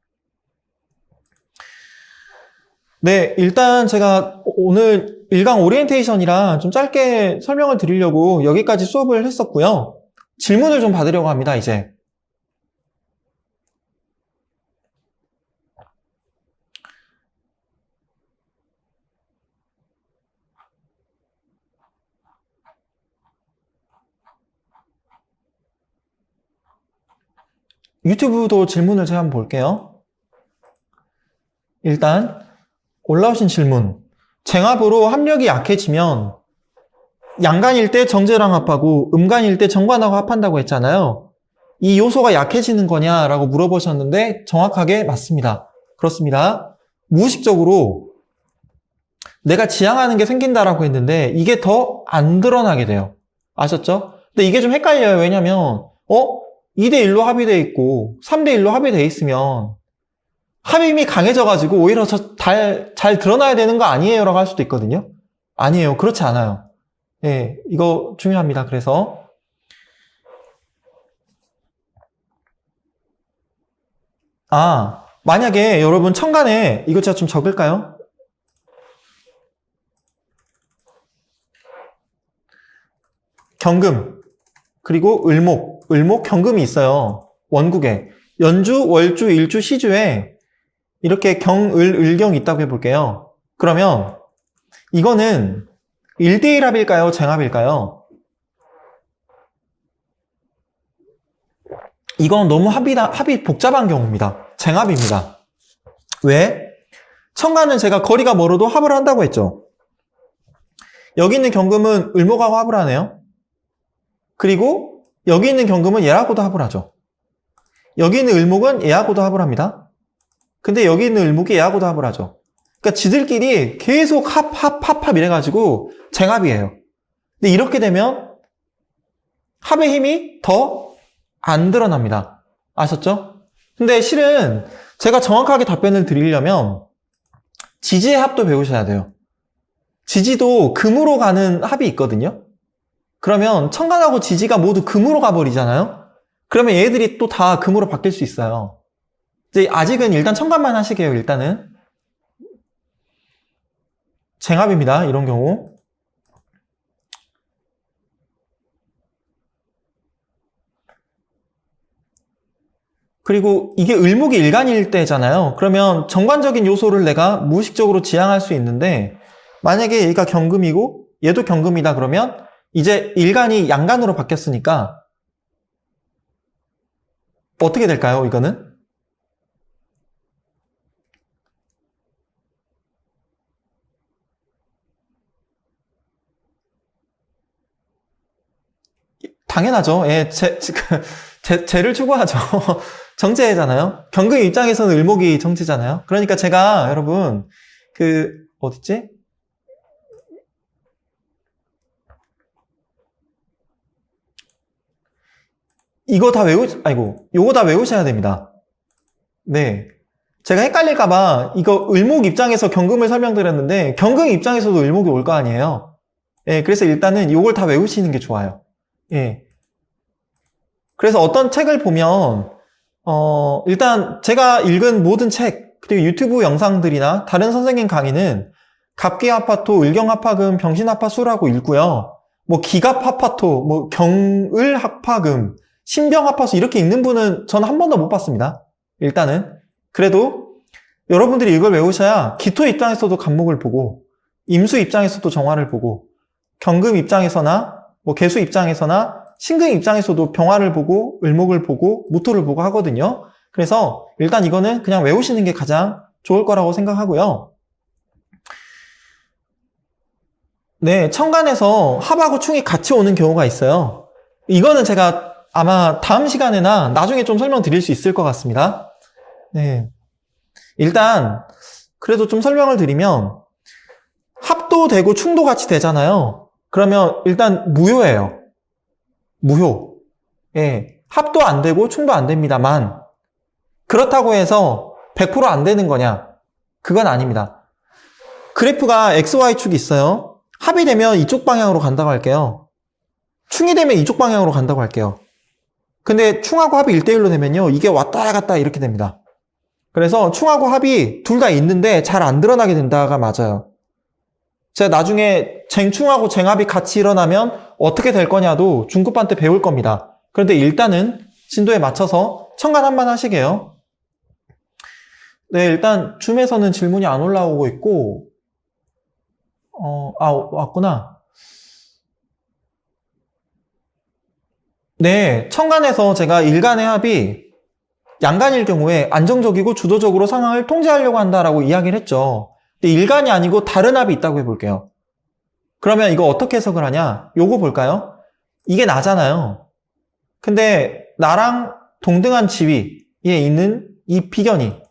A: 네, 일단 제가 오늘 1강 오리엔테이션이라 좀 짧게 설명을 드리려고 여기까지 수업을 했었고요. 질문을 좀 받으려고 합니다, 이제. 유튜브도 질문을 제가 한번 볼게요. 일단 올라오신 질문. 쟁합으로 합력이 약해지면 양간일 때 정제랑 합하고 음간일 때 정관하고 합한다고 했잖아요. 이 요소가 약해지는 거냐라고 물어보셨는데 정확하게 맞습니다. 그렇습니다. 무의식적으로 내가 지향하는 게 생긴다라고 했는데 이게 더 안 드러나게 돼요. 아셨죠? 근데 이게 좀 헷갈려요. 왜냐면 2대1로 합의되어 있고 3대1로 합의되어 있으면 합의힘이 강해져가지고 오히려 잘 드러나야 되는 거 아니에요? 라고 할 수도 있거든요. 아니에요. 그렇지 않아요. 예, 이거 중요합니다. 그래서 만약에 여러분 천간에 이거 제가 좀 적을까요? 경금 그리고 을목, 경금이 있어요. 원국에 연주, 월주, 일주, 시주에 이렇게 경을, 을경이 있다고 해볼게요. 그러면 이거는 1대1 합일까요? 쟁합일까요? 이건 너무 합이 복잡한 경우입니다. 쟁합입니다. 왜? 천간은 제가 거리가 멀어도 합을 한다고 했죠. 여기 있는 경금은 을목하고 합을 하네요. 그리고 여기 있는 경금은 얘하고도 합을 하죠. 여기 있는 을목은 얘하고도 합을 합니다. 근데 여기 있는 을목이 얘하고도 합을 하죠. 그러니까 지들끼리 계속 합 이래가지고 쟁합이에요. 근데 이렇게 되면 합의 힘이 더 안 드러납니다. 아셨죠? 근데 실은 제가 정확하게 답변을 드리려면 지지의 합도 배우셔야 돼요. 지지도 금으로 가는 합이 있거든요. 그러면 천간하고 지지가 모두 금으로 가버리잖아요. 그러면 얘들이 또 다 금으로 바뀔 수 있어요. 이제 아직은 일단 천간만 하시게요. 일단은 쟁합입니다. 이런 경우. 그리고 이게 을목이 일간일 때잖아요. 그러면 정관적인 요소를 내가 무의식적으로 지향할 수 있는데 만약에 얘가 경금이고 얘도 경금이다 그러면 이제 일간이 양간으로 바뀌었으니까 어떻게 될까요? 이거는? 당연하죠. 예, 재를 추구하죠. 정제잖아요. 경금 입장에서는 을목이 정제잖아요. 그러니까 제가 여러분 어딨지? 요거 다 외우셔야 됩니다. 네. 제가 헷갈릴까봐 이거 을목 입장에서 경금을 설명드렸는데 경금 입장에서도 을목이 올 거 아니에요. 예, 그래서 일단은 요걸 다 외우시는 게 좋아요. 예. 그래서 어떤 책을 보면 일단 제가 읽은 모든 책 그리고 유튜브 영상들이나 다른 선생님 강의는 갑기합화토, 을경합화금, 병신합화수라고 읽고요. 뭐 기갑합화토, 뭐 경을합화금, 신병합화수 이렇게 읽는 분은 저는 한 번도 못 봤습니다. 일단은 그래도 여러분들이 이걸 외우셔야 기토 입장에서도 간목을 보고 임수 입장에서도 정화를 보고 경금 입장에서나 뭐 개수 입장에서나 신금 입장에서도 병화를 보고 을목을 보고 무토를 보고 하거든요. 그래서 일단 이거는 그냥 외우시는 게 가장 좋을 거라고 생각하고요. 네, 천간에서 합하고 충이 같이 오는 경우가 있어요. 이거는 제가 아마 다음 시간에나 나중에 좀 설명드릴 수 있을 것 같습니다. 네, 일단 그래도 좀 설명을 드리면 합도 되고 충도 같이 되잖아요. 그러면 일단 무효예요. 무효. 예, 합도 안 되고 충도 안 됩니다만 그렇다고 해서 100% 안 되는 거냐? 그건 아닙니다. 그래프가 XY축이 있어요. 합이 되면 이쪽 방향으로 간다고 할게요. 충이 되면 이쪽 방향으로 간다고 할게요. 근데 충하고 합이 1대1로 되면요. 이게 왔다 갔다 이렇게 됩니다. 그래서 충하고 합이 둘 다 있는데 잘 안 드러나게 된다가 맞아요. 제가 나중에 쟁충하고 쟁합이 같이 일어나면 어떻게 될 거냐도 중급반 때 배울 겁니다. 그런데 일단은 진도에 맞춰서 천간 한번 하시게요. 네, 일단 줌에서는 질문이 안 올라오고 있고 왔구나. 네, 천간에서 제가 일간의 합이 양간일 경우에 안정적이고 주도적으로 상황을 통제하려고 한다라고 이야기를 했죠. 근데 일간이 아니고 다른 합이 있다고 해볼게요. 그러면 이거 어떻게 해석을 하냐? 요거 볼까요? 이게 나잖아요. 근데 나랑 동등한 지위에 있는 이 비견이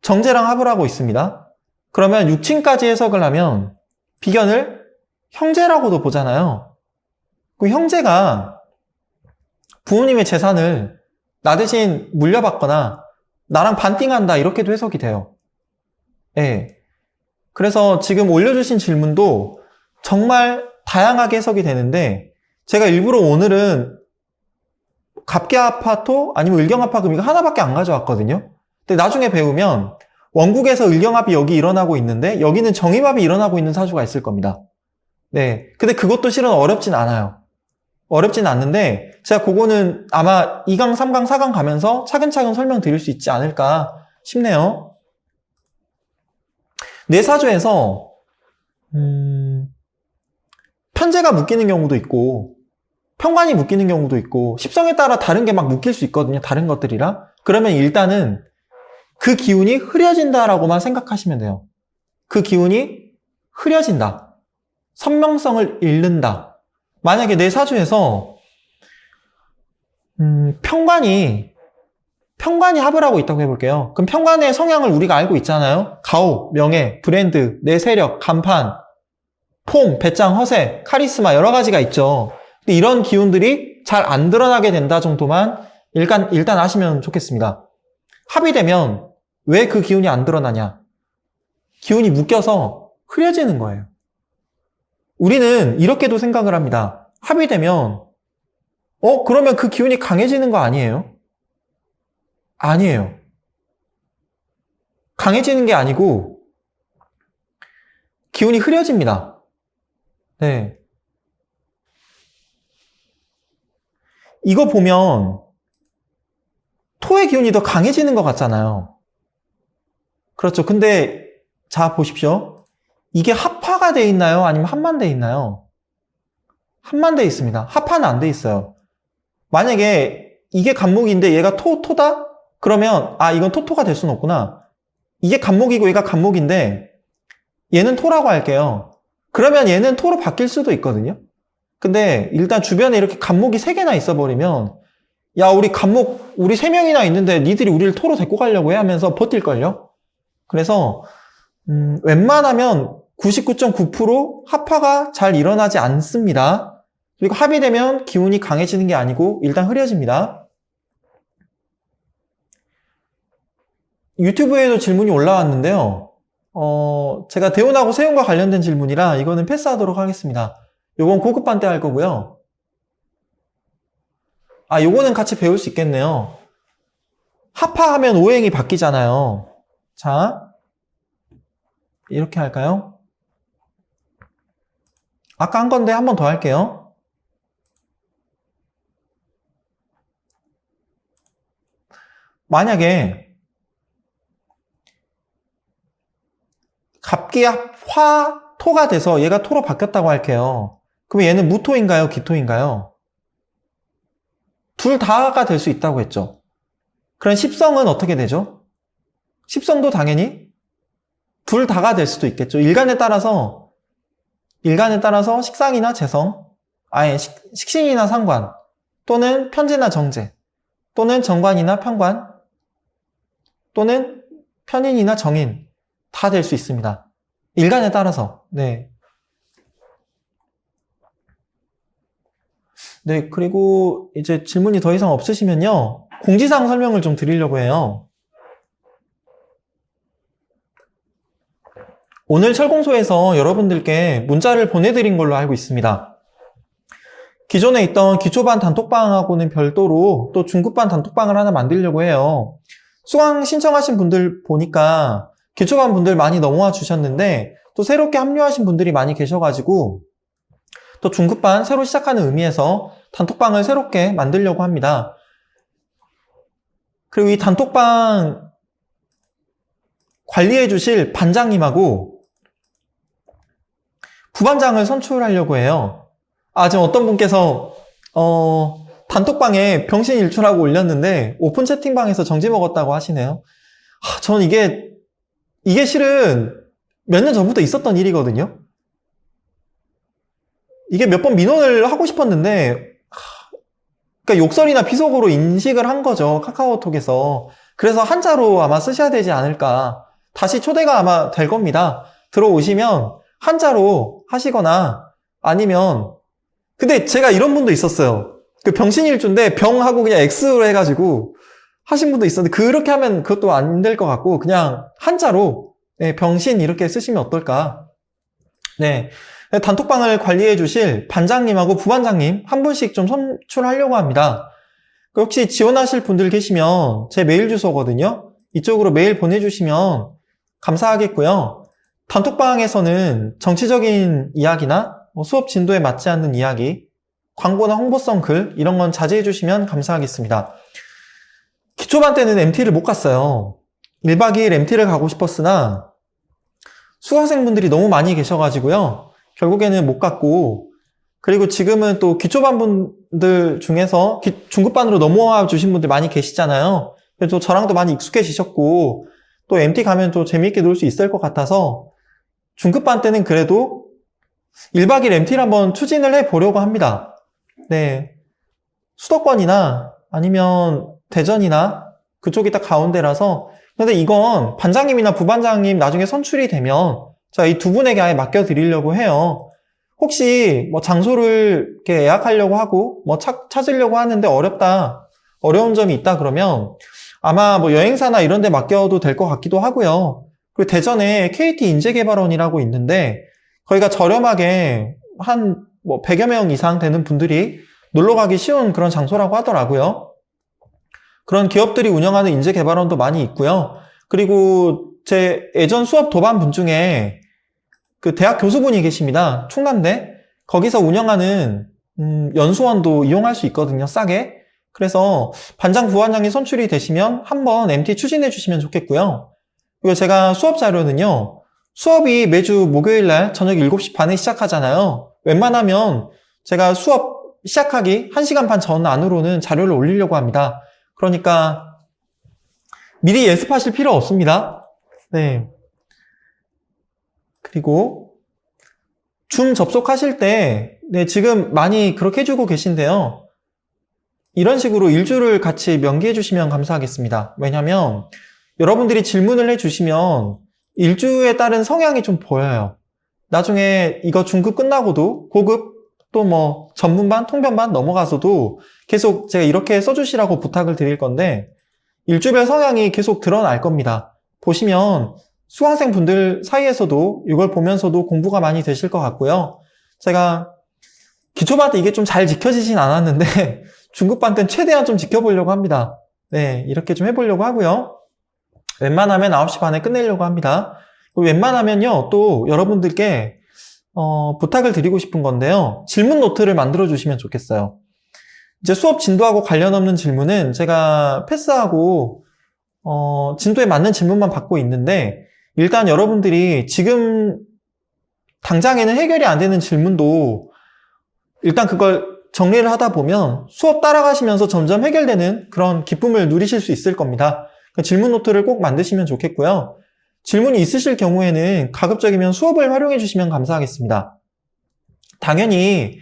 A: 정제랑 합을 하고 있습니다. 그러면 6층까지 해석을 하면 비견을 형제라고도 보잖아요. 그 형제가 부모님의 재산을 나 대신 물려받거나 나랑 반띵한다 이렇게도 해석이 돼요. 예. 그래서 지금 올려주신 질문도 정말 다양하게 해석이 되는데 제가 일부러 오늘은 갑계합화토 아니면 을경합화금 이거 하나밖에 안 가져왔거든요. 근데 나중에 배우면 원국에서 을경합이 여기 일어나고 있는데 여기는 정임합이 일어나고 있는 사주가 있을 겁니다. 네. 근데 그것도 실은 어렵진 않아요. 어렵진 않는데 제가 그거는 아마 2강, 3강, 4강 가면서 차근차근 설명드릴 수 있지 않을까 싶네요. 내 사주에서 편제가 묶이는 경우도 있고 편관이 묶이는 경우도 있고 십성에 따라 다른 게 막 묶일 수 있거든요. 다른 것들이랑. 그러면 일단은 그 기운이 흐려진다라고만 생각하시면 돼요. 그 기운이 흐려진다. 선명성을 잃는다. 만약에 내 사주에서 편관이 합을 하고 있다고 해볼게요. 그럼 편관의 성향을 우리가 알고 있잖아요. 가오, 명예, 브랜드, 내 세력, 간판, 폼, 배짱, 허세, 카리스마 여러 가지가 있죠. 근데 이런 기운들이 잘 안 드러나게 된다 정도만 일단 아시면 좋겠습니다. 합이 되면 왜 그 기운이 안 드러나냐? 기운이 묶여서 흐려지는 거예요. 우리는 이렇게도 생각을 합니다. 합이 되면 그러면 그 기운이 강해지는 거 아니에요? 아니에요. 강해지는 게 아니고 기운이 흐려집니다. 네. 이거 보면 토의 기운이 더 강해지는 것 같잖아요. 그렇죠. 근데 자 보십시오. 이게 합화가 돼 있나요? 아니면 합만 돼 있나요? 합만 돼 있습니다. 합화는 안 돼 있어요. 만약에 이게 간목인데 얘가 토다? 그러면 이건 토가 될 수는 없구나. 이게 간목이고 얘가 간목인데 얘는 토라고 할게요. 그러면 얘는 토로 바뀔 수도 있거든요. 근데 일단 주변에 이렇게 간목이 3개나 있어버리면 야 우리 간목 우리 3명이나 있는데 니들이 우리를 토로 데리고 가려고 해 하면서 버틸걸요. 그래서 웬만하면 99.9% 합화가 잘 일어나지 않습니다. 그리고 합이 되면 기운이 강해지는 게 아니고 일단 흐려집니다. 유튜브에도 질문이 올라왔는데요. 제가 대운하고 세운과 관련된 질문이라 이거는 패스하도록 하겠습니다. 요건 고급반 때 할 거고요. 요거는 같이 배울 수 있겠네요. 합화하면 오행이 바뀌잖아요. 자, 이렇게 할까요? 아까 한 건데 한 번 더 할게요. 만약에 갑기합 토가 돼서 얘가 토로 바뀌었다고 할게요. 그럼 얘는 무토인가요? 기토인가요? 둘 다가 될 수 있다고 했죠. 그럼 십성은 어떻게 되죠? 십성도 당연히 둘 다가 될 수도 있겠죠. 일간에 따라서 식상이나 재성, 식신이나 상관, 또는 편제나 정제, 또는 정관이나 편관, 또는 편인이나 정인 다 될 수 있습니다. 일간에 따라서. 네. 네, 그리고 이제 질문이 더 이상 없으시면요. 공지사항 설명을 좀 드리려고 해요. 오늘 철공소에서 여러분들께 문자를 보내드린 걸로 알고 있습니다. 기존에 있던 기초반 단톡방하고는 별도로 또 중급반 단톡방을 하나 만들려고 해요. 수강 신청하신 분들 보니까 기초반 분들 많이 넘어와 주셨는데 또 새롭게 합류하신 분들이 많이 계셔가지고 또 중급반 새로 시작하는 의미에서 단톡방을 새롭게 만들려고 합니다. 그리고 이 단톡방 관리해 주실 반장님하고 부반장을 선출하려고 해요. 지금 어떤 분께서 단톡방에 병신일출하고 올렸는데 오픈 채팅방에서 정지 먹었다고 하시네요. 저는 이게 실은 몇 년 전부터 있었던 일이거든요. 이게 몇 번 민원을 하고 싶었는데, 그러니까 욕설이나 비속어로 인식을 한 거죠. 카카오톡에서. 그래서 한자로 아마 쓰셔야 되지 않을까. 다시 초대가 아마 될 겁니다. 들어오시면 한자로 하시거나 아니면, 근데 제가 이런 분도 있었어요. 그 병신일주인데 병하고 그냥 X로 해가지고 하신 분도 있었는데, 그렇게 하면 그것도 안 될 것 같고 그냥 한자로 네, 병신 이렇게 쓰시면 어떨까. 네, 단톡방을 관리해 주실 반장님하고 부반장님 한 분씩 좀 선출하려고 합니다. 혹시 지원하실 분들 계시면 제 메일 주소거든요. 이쪽으로 메일 보내주시면 감사하겠고요. 단톡방에서는 정치적인 이야기나 수업 진도에 맞지 않는 이야기, 광고나 홍보성 글 이런 건 자제해 주시면 감사하겠습니다. 기초반 때는 MT를 못 갔어요. 1박 2일 MT를 가고 싶었으나 수강생분들이 너무 많이 계셔가지고요. 결국에는 못 갔고, 그리고 지금은 또 기초반 분들 중에서 중급반으로 넘어와 주신 분들 많이 계시잖아요. 그래서 저랑도 많이 익숙해지셨고, 또 MT 가면 또 재미있게 놀 수 있을 것 같아서 중급반 때는 그래도 1박 2일 MT를 한번 추진을 해보려고 합니다. 네. 수도권이나 아니면 대전이나 그쪽이 딱 가운데라서, 근데 이건 반장님이나 부반장님 나중에 선출이 되면 제가 이 두 분에게 아예 맡겨드리려고 해요. 혹시 뭐 장소를 이렇게 예약하려고 하고 뭐 찾으려고 하는데 어려운 점이 있다 그러면 아마 뭐 여행사나 이런 데 맡겨도 될 것 같기도 하고요. 그리고 대전에 KT 인재개발원이라고 있는데 거기가 저렴하게 한 뭐 100여 명 이상 되는 분들이 놀러 가기 쉬운 그런 장소라고 하더라고요. 그런 기업들이 운영하는 인재개발원도 많이 있고요. 그리고 제 예전 수업 도반 분 중에 그 대학 교수분이 계십니다. 충남대. 거기서 운영하는 연수원도 이용할 수 있거든요. 싸게. 그래서 반장, 부반장이 선출이 되시면 한번 MT 추진해 주시면 좋겠고요. 그리고 제가 수업 자료는요. 수업이 매주 목요일 날 저녁 7시 반에 시작하잖아요. 웬만하면 제가 수업 시작하기 1시간 반 전 안으로는 자료를 올리려고 합니다. 그러니까 미리 예습하실 필요 없습니다. 네. 그리고 줌 접속하실 때 네, 지금 많이 그렇게 해주고 계신데요. 이런 식으로 일주를 같이 명기해 주시면 감사하겠습니다. 왜냐면 여러분들이 질문을 해주시면 일주에 따른 성향이 좀 보여요. 나중에 이거 중급 끝나고도 고급 또 뭐 전문반, 통변반 넘어가서도 계속 제가 이렇게 써주시라고 부탁을 드릴 건데 일주별 성향이 계속 드러날 겁니다. 보시면 수강생 분들 사이에서도 이걸 보면서도 공부가 많이 되실 것 같고요. 제가 기초반 때 이게 좀 잘 지켜지진 않았는데 중급반 때는 최대한 좀 지켜보려고 합니다. 네, 이렇게 좀 해보려고 하고요. 웬만하면 9시 반에 끝내려고 합니다. 웬만하면요, 또 여러분들께 부탁을 드리고 싶은 건데요. 질문 노트를 만들어 주시면 좋겠어요. 이제 수업 진도하고 관련 없는 질문은 제가 패스하고 진도에 맞는 질문만 받고 있는데 일단 여러분들이 지금 당장에는 해결이 안 되는 질문도 일단 그걸 정리를 하다 보면 수업 따라가시면서 점점 해결되는 그런 기쁨을 누리실 수 있을 겁니다. 질문 노트를 꼭 만드시면 좋겠고요. 질문이 있으실 경우에는 가급적이면 수업을 활용해 주시면 감사하겠습니다. 당연히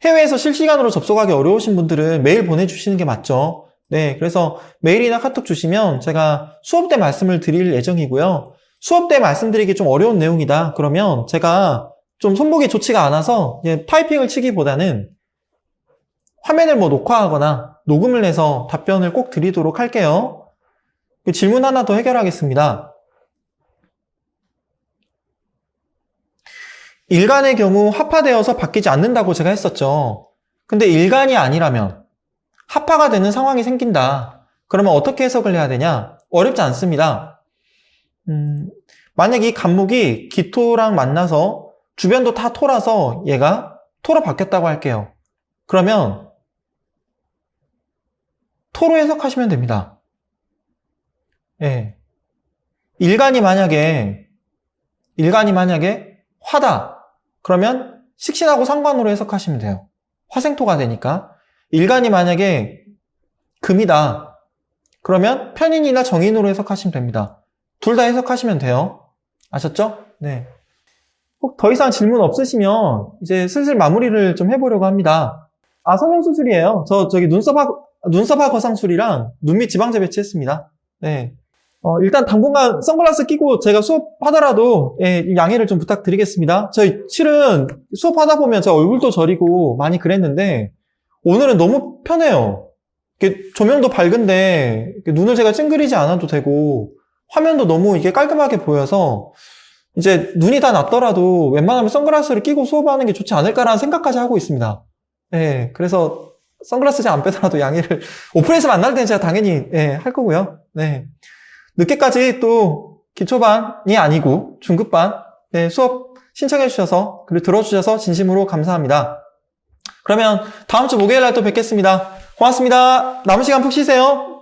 A: 해외에서 실시간으로 접속하기 어려우신 분들은 메일 보내주시는 게 맞죠. 네, 그래서 메일이나 카톡 주시면 제가 수업 때 말씀을 드릴 예정이고요. 수업 때 말씀드리기 좀 어려운 내용이다. 그러면 제가 좀 손목이 좋지가 않아서 타이핑을 치기보다는 화면을 뭐 녹화하거나 녹음을 해서 답변을 꼭 드리도록 할게요. 질문 하나 더 해결하겠습니다. 일간의 경우 합파되어서 바뀌지 않는다고 제가 했었죠. 근데 일간이 아니라면 합파가 되는 상황이 생긴다. 그러면 어떻게 해석을 해야 되냐? 어렵지 않습니다. 만약 이 간목이 기토랑 만나서 주변도 다 토라서 얘가 토로 바뀌었다고 할게요. 그러면 토로 해석하시면 됩니다. 예. 일간이 만약에 화다. 그러면 식신하고 상관으로 해석하시면 돼요. 화생토가 되니까. 일간이 만약에 금이다. 그러면 편인이나 정인으로 해석하시면 됩니다. 둘 다 해석하시면 돼요. 아셨죠? 네. 혹 더 이상 질문 없으시면 이제 슬슬 마무리를 좀 해보려고 합니다. 성형수술이에요. 저기 눈썹화 거상술이랑 눈 밑 지방제 배치했습니다. 네. 일단 당분간 선글라스 끼고 제가 수업하더라도, 예, 양해를 좀 부탁드리겠습니다. 저희 실은 수업하다 보면 제 얼굴도 저리고 많이 그랬는데, 오늘은 너무 편해요. 이렇게 조명도 밝은데, 이렇게 눈을 제가 찡그리지 않아도 되고, 화면도 너무 이게 깔끔하게 보여서, 이제 눈이 다 났더라도 웬만하면 선글라스를 끼고 수업하는 게 좋지 않을까라는 생각까지 하고 있습니다. 예, 그래서 선글라스 잘 안 빼더라도 양해를, 오픈에서 만날 때는 제가 당연히, 예, 할 거고요. 네. 늦게까지 또 기초반이 아니고 중급반, 네, 수업 신청해 주셔서, 그리고 들어주셔서 진심으로 감사합니다. 그러면 다음 주 목요일 날 또 뵙겠습니다. 고맙습니다. 남은 시간 푹 쉬세요.